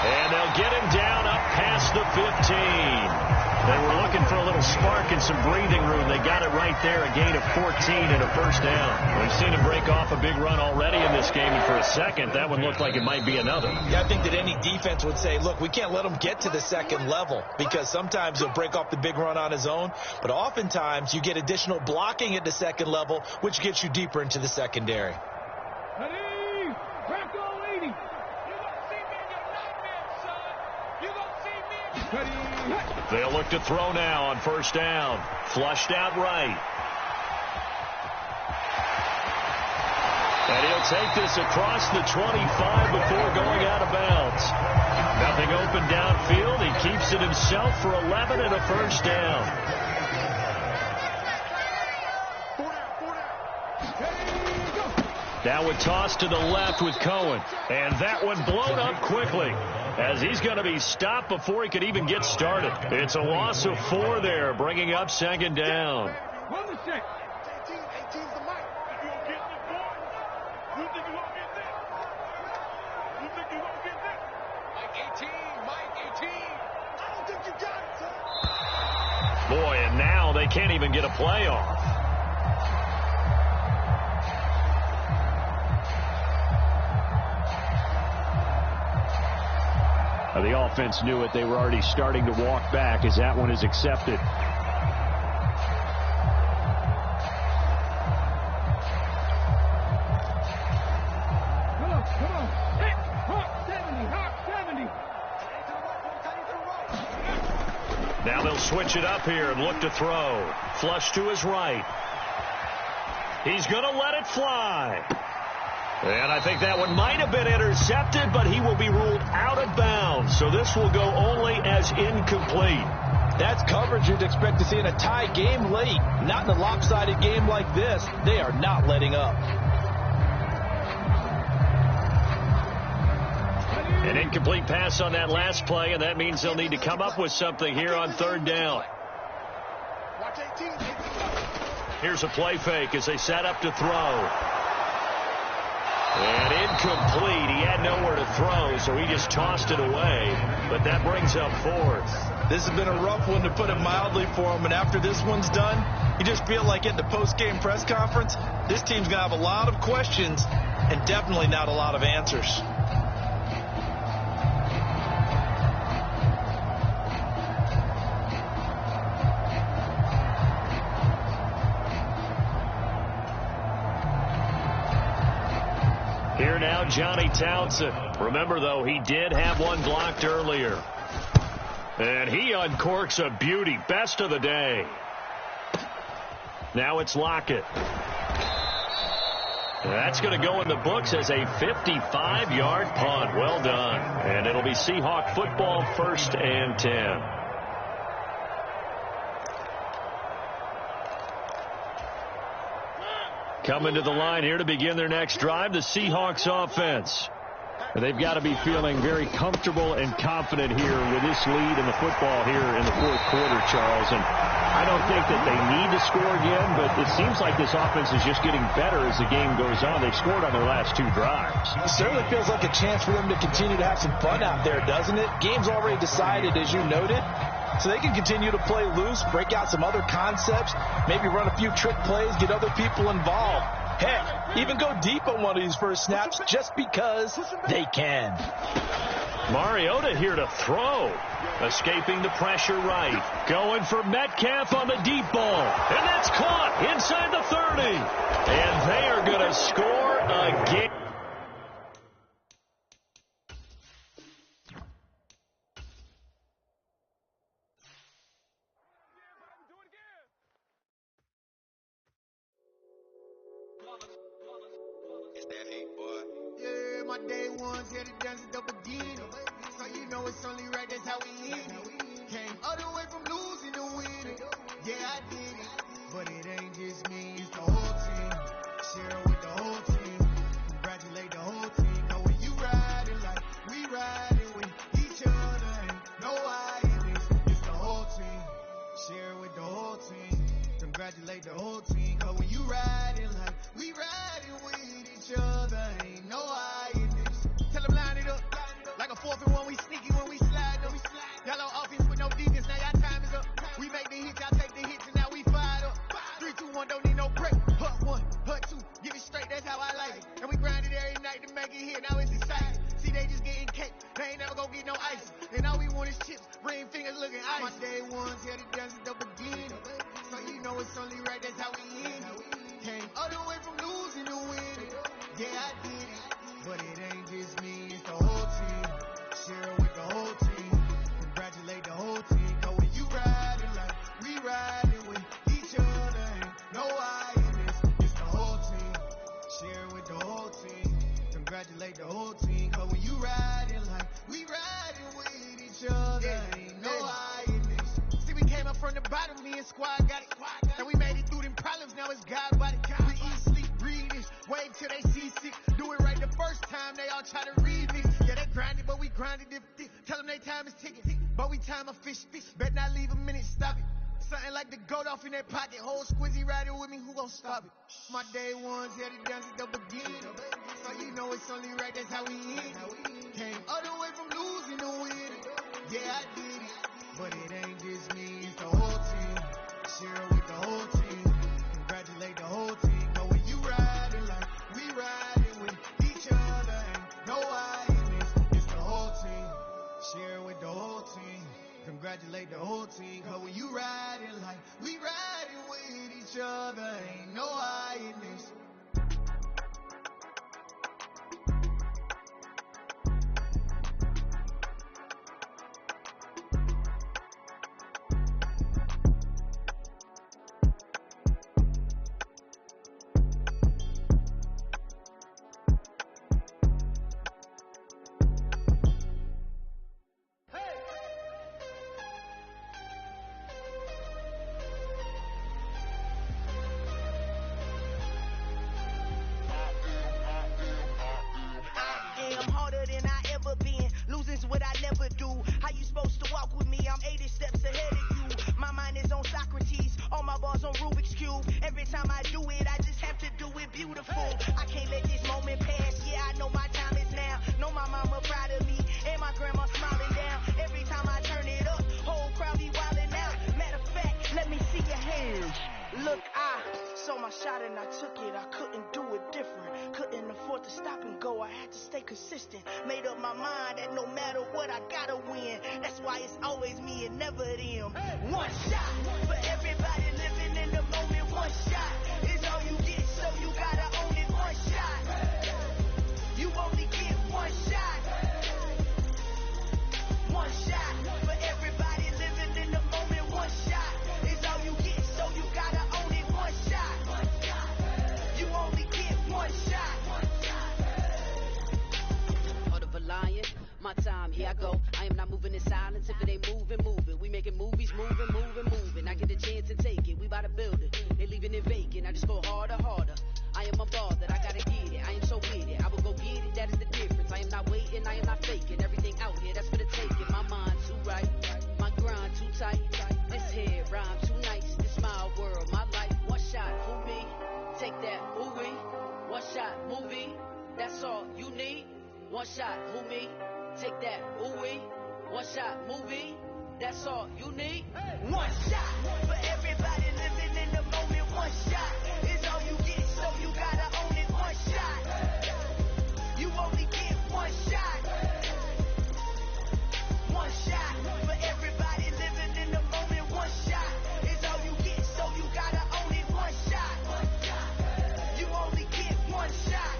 And they'll get him down up past the 15. They were looking for a little spark and some breathing room. They got it right there, a gain of 14 and a 1st down. We've seen him break off a big run already in this game, and for a second, that one looked like it might be another. Yeah, I think that any defense would say, look, we can't let him get to the 2nd level, because sometimes he'll break off the big run on his own, but oftentimes you get additional blocking at the 2nd level, which gets you deeper into the secondary. They'll look to throw now on 1st down. Flushed out right. And he'll take this across the 25 before going out of bounds. Nothing open downfield. He keeps it himself for 11 and a 1st down. Now a toss to the left with Cohen. And that one blown up quickly as he's going to be stopped before he could even get started. It's a loss of 4 there, bringing up 2nd down. Boy, and now they can't even get a play off. The offense knew it. They were already starting to walk back as that one is accepted. Come on. Hawk 70. Now they'll switch it up here and look to throw. Flush to his right. He's going to let it fly. And I think that one might have been intercepted, but he will be ruled out of bounds. So this will go only as incomplete. That's coverage you'd expect to see in a tie game late. Not in a lopsided game like this. They are not letting up. An incomplete pass on that last play, and that means they'll need to come up with something here on 3rd down. Here's a play fake as they set up to throw. And incomplete. He had nowhere to throw, so he just tossed it away. But that brings up 4th. This has been a rough one, to put it mildly, for him. And after this one's done, you just feel like at the post-game press conference, this team's going to have a lot of questions and definitely not a lot of answers. Here now, Johnny Townsend. Remember, though, he did have one blocked earlier. And he uncorks a beauty. Best of the day. Now it's Lockett. That's going to go in the books as a 55-yard punt. Well done. And it'll be Seahawk football, 1st and 10. Coming to the line here to begin their next drive, the Seahawks offense. They've got to be feeling very comfortable and confident here with this lead in the football here in the 4th quarter, Charles. And I don't think that they need to score again, but it seems like this offense is just getting better as the game goes on. They've scored on their last 2 drives. It certainly feels like a chance for them to continue to have some fun out there, doesn't it? Game's already decided, as you noted. So they can continue to play loose, break out some other concepts, maybe run a few trick plays, get other people involved. Heck, even go deep on one of these first snaps just because they can. Mariota here to throw. Escaping the pressure right. Going for Metcalf on the deep ball. And that's caught inside the 30. And they are going to score again. Yeah, my day ones here to dance at the beginning. So you know it's only right, that's how we hit it. Came all the way from losing to winning. Yeah, I did it. But it ain't just me, it's the whole team. Share it with the whole team. Congratulate the whole team. Know when you riding like we riding with each other. Ain't no I in this. It's the whole team. Share it with the whole team. Congratulate the whole team. Cause when you riding like we riding with each other. Ain't no I in this. Tell them line it up. Like a 4th and 1, we sneaky when we slide them. Yellow offense with no defense, now y'all time is up. We make the hits, y'all take the hits, and now we fired up. 3, 2, 1, don't need no break. Hut 1, hut 2, give it straight, that's how I like it. And we grind it every night to make it hit, now it's exciting. See, they just getting cake, they ain't never gonna get no ice. And all we want is chips, ring fingers looking ice. My day ones here to dance at the beginning. So you know it's only right, that's how we end it. Came all the way from losing to winning. Yeah, I did it. But it ain't just me, it's the whole team. Share it with the whole team. Congratulate the whole team. Cause when you riding like we riding with each other. Ain't no I in this. It's the whole team. Share it with the whole team. Congratulate the whole team. Cause when you riding like we riding with each other. Ain't no I in this. See, we came up from the bottom, me and squad got it. And we made it through them problems, now it's God body. We eat, sleep, breathe this. Wave till they see sick. Do it right the first time, they all try to read me. Yeah, they grinded, but we grinded it. Tell them they time is ticking. But we time a fish. Bet not leave a minute, stop it. Something like the goat off in their pocket. Whole squizzy riding with me, who gon' stop it? My day ones here to dance at the beginning. So you know it's only right, that's how we end it. Came all the way from losing to winning. Yeah, I did it. But it ain't just me, it's the whole team. Share it with the whole team. Congratulate the whole team. But when you riding like we riding with each other. Ain't no I in this. It's the whole team. Share it with the whole team. Congratulate the whole team. Cause when you riding like we riding with each other. Ain't no I in this. What I never do. How you supposed to walk with me? I'm 80 steps ahead of you. My mind is on Socrates, all my bars on Rubik's Cube. Every time I do it, I just have to do it beautiful. I can't let this moment pass. Yeah, I know my time is now. Know my mama proud of me, and my grandma smiling down. Every time I turn it up, whole crowd be wildin' out. Matter of fact, let me see your hands. Look, I saw my shot and I took it. I couldn't do it different. Couldn't afford to stop and go. I had to stay consistent. Made up my mind that no matter what, I gotta win. That's why it's always me and never them. One shot for everybody living in the moment. One shot is all you get, so you gotta own it. One shot. You gotta build it. They leaving it vacant, I just go harder, harder. I am a ball that I gotta get it. I am so with it. I will go get it, that is the difference. I am not waiting, I am not faking. Everything out here, that's for the taking. My mind too right, my grind too tight. This head rhyme too nice. This my world, my life. One shot, who me? Take that, ooh-wee. One shot, movie. That's all you need. One shot, who me? Take that, ooh-wee. One shot, movie. That's all you need. One shot for everybody living in the moment. One shot is all you get, so you gotta own it. One shot. You only get one shot. One shot for everybody living in the moment. One shot is all you get, so you gotta own it. One shot. You only get one shot.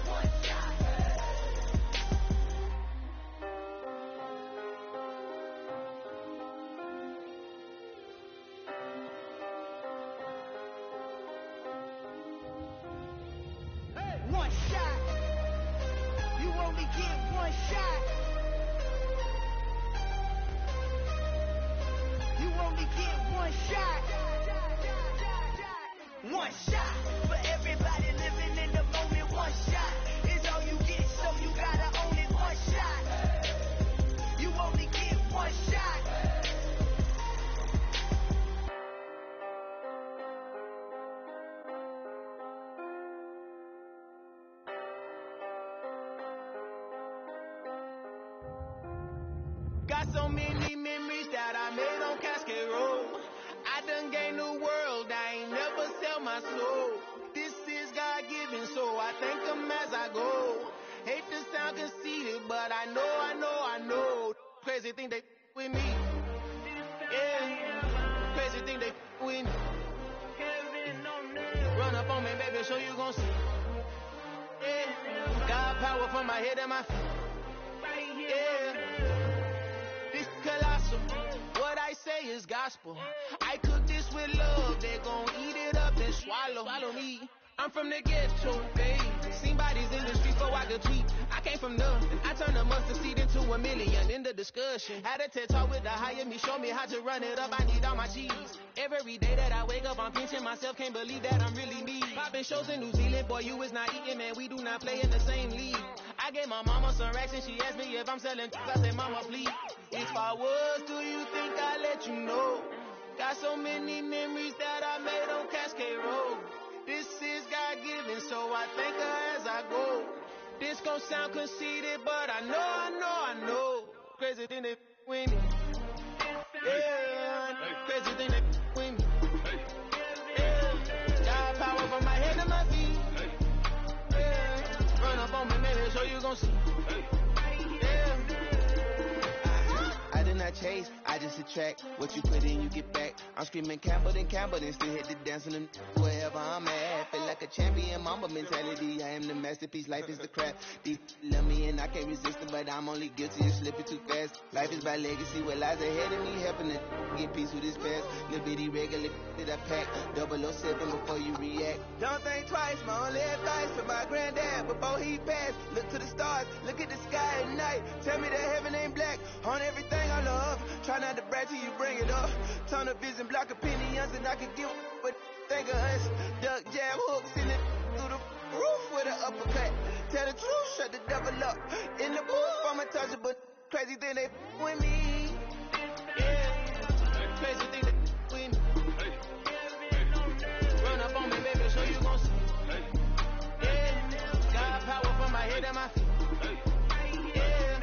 One shot. You only get one shot. You only get one shot. One shot for everybody living in the moment. One shot is all you get, so you gotta own it. One shot. You only get one shot. Got so many memories that I made on Cascade Road. I done gained the world, I ain't never sell my soul. This is God-given, so I thank him as I go. Hate to sound conceited, but I know. Crazy thing they with me. Yeah, crazy thing they with me. Run up on me, baby, so you gon' see. Yeah, God power from my head and my feet. Yeah. Colossal. What I say is gospel. I cook this with love. They gon' eat it up and swallow me. I'm from the ghetto, baby. Seen bodies in the streets so I could tweet. I came from nothing. I turned a mustard seed into a million. In the discussion, had a TED talk with the higher me. Show me how to run it up. I need all my cheese. Every day that I wake up, I'm pinching myself. Can't believe that I'm really me. Popping shows in New Zealand, boy, you is not eating, man. We do not play in the same league. I gave my mama some racks and she asked me if I'm selling. I said, mama, please. If I was, do you think I'd let you know? Got so many memories that I made on Cascade Road. This is God-given, so I thank her as I go. This gon' sound conceited, but I know. Crazy thing they with me. Yeah, crazy thing they with me. Yeah, got power from my head to my feet. Yeah, run up on me, baby, so you gon' see. Yeah. I did not chase, I just attract. What you put in, you get back. I'm screaming Campbell, then still hit the dancing and wherever I'm at. Feel like a champion, mamba mentality. I am the masterpiece, life is the crap. These love me and I can't resist it, but I'm only guilty of slipping too fast. Life is by legacy, what lies ahead of me, helping to get peace with this past. Little bitty regular that I pack, 007 before you react. Don't think twice, my only advice for my granddad before he passed. Look to the stars, look at the sky at night. Tell me that heaven ain't black on everything I love. Try not to brag till you bring it up. Tunnel vision, block opinions, and I could give what think of us. Duck jab hooks in it through the roof with an uppercut. Tell the truth, shut the devil up. In the booth, I'm untouchable. Crazy thing they with me. Yeah, crazy thing they with me. Run up on me, baby, so you gon' see. Yeah, got power from my head and my feet. Yeah.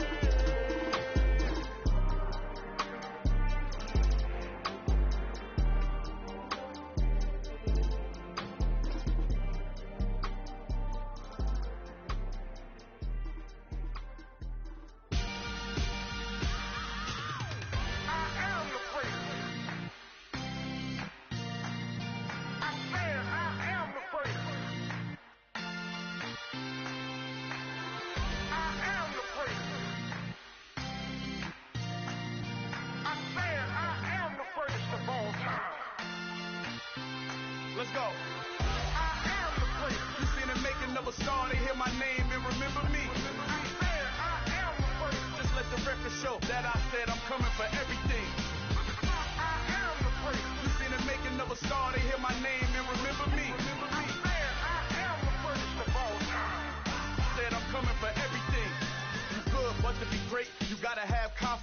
Let's go. I am the prince. You seen the making of a star, they hear my name and remember me. I said I am the prince. Just let the record show that I said I'm coming for everything. I am the prince. You seen the making of a star, they hear my name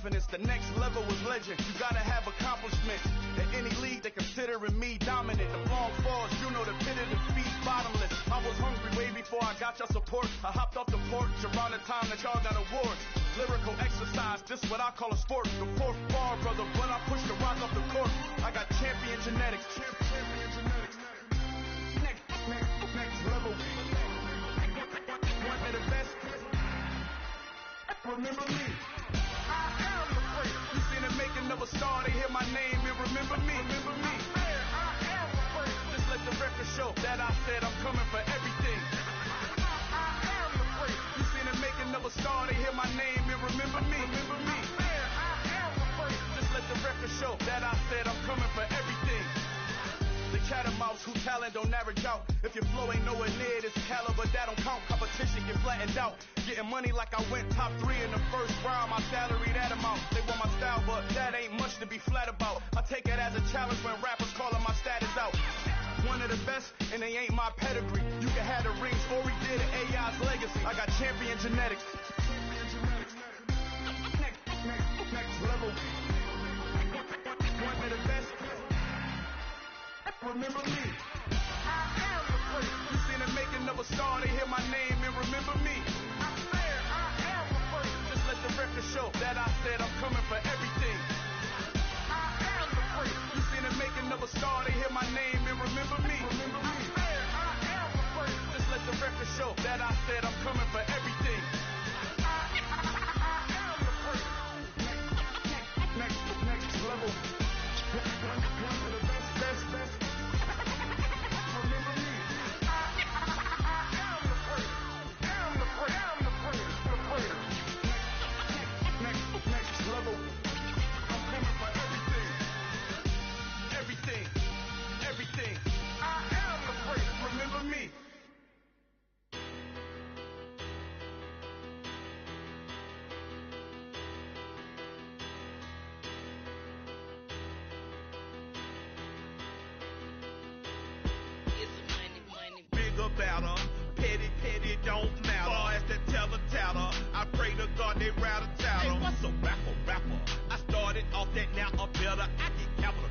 evidence. The next level was legend. You gotta have accomplishments. In any league, they considering me dominant. The long falls, you know the pit of defeat, bottomless. I was hungry way before I got your support. I hopped off the porch around the time that y'all got awards. Lyrical exercise, this what I call a sport. The fourth bar, brother, when I push the rock off the court. I got champion genetics. Champion genetics. Next level. One of the best. Remember me. I am the first. You seen the making of a star, they hear my name and remember me. Remember me. I am the first. Just let the record show that I said I'm coming for everything. I am the first. You seen the making of a star, they hear my name and remember me. Remember me. I am the first. Just let the record show that I said I'm coming for everything. The cat and mouse who talent don't average out. If your flow ain't nowhere near this caliber, that don't count. Competition get flattened out. Getting money like I went top 3 in the first round. My salary that amount. They want my style, but that ain't much to be flat about. I take it as a challenge when rappers calling my status out. One of the best, and they ain't my pedigree. You can have the rings, or we did it, AI's legacy. I got champion genetics. Next level. One of the best. Remember me. I am the first. You seen the making of a star, they hear my name and remember me. I am the first. Just let the record show that I said I'm coming for everything. I am the first. You seen the making of a star, they hear my name and remember me. Remember me. I am the first. Just let the record show that I said I'm coming for everything. I am the first. Next level. One of the best. Better. Petty don't matter. Far as that tattle, I pray to God they rattle tattle. Hey, what's a rapper? I started off that now a better. I get capital.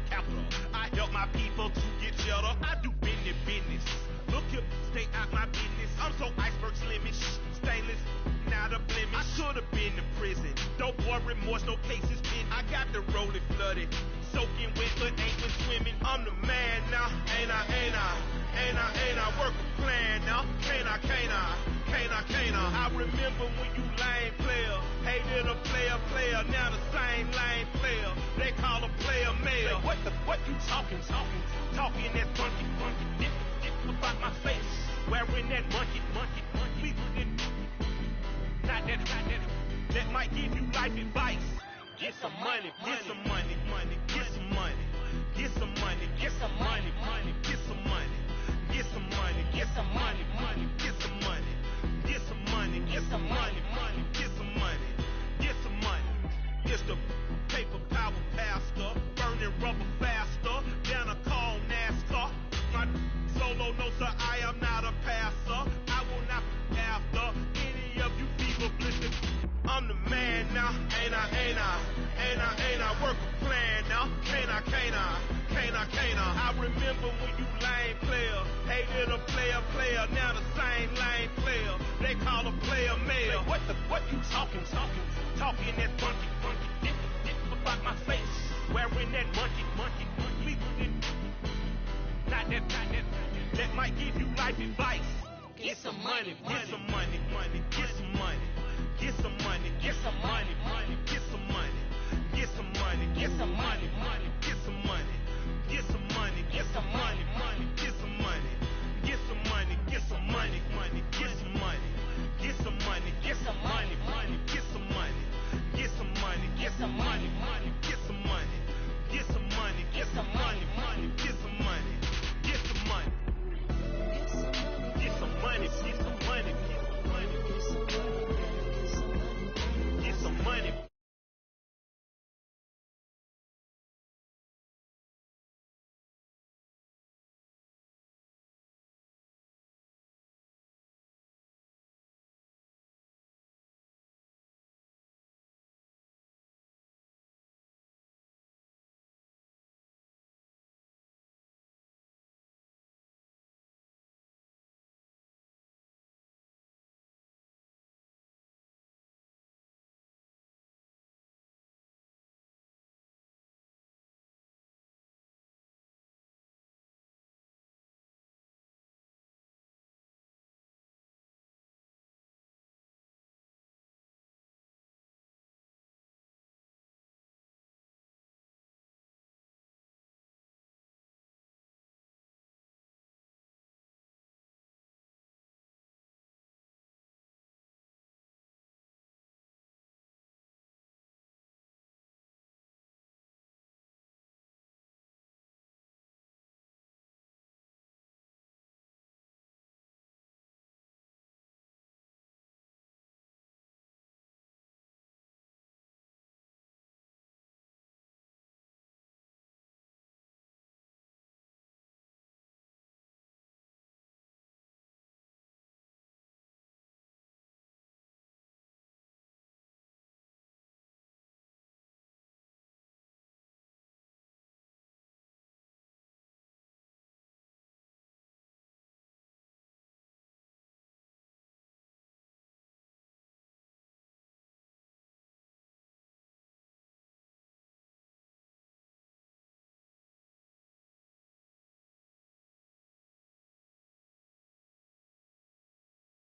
I help my people to get cheddar. I do business. Look here, stay out my business. I'm so iceberg slimish, stainless, not a blemish. I could've been in prison. Don't boy remorse, no cases pinned. I got the rolling flooded, soaking wet, but ain't been swimming. I'm the man now, ain't I work a plan now, can't I? I remember when you lame player, hated a player, now the same lame player, they call a player mayor. What you talking that funky, dip about my face, wearing that monkey, not that might give you life advice. Get some money, get some money, get some money, get some money, get some money, get some money. Get some money, get some money, get some money, get some money, get some money, get some money, get some money. It's the paper power pastor, burning rubber faster than a call NASCAR. My solo, no sir, I am not a passer. I will not after any of you fever blistered. I'm the man now, ain't I work a plan now, can't I? I remember when you lame player, hated a player, now the same lame player, they call a player mayor. What you talking that funky, dip about my face, wearing that monkey, not that might give you life advice. Get some money, get some money, get some money, get some money, get some money, get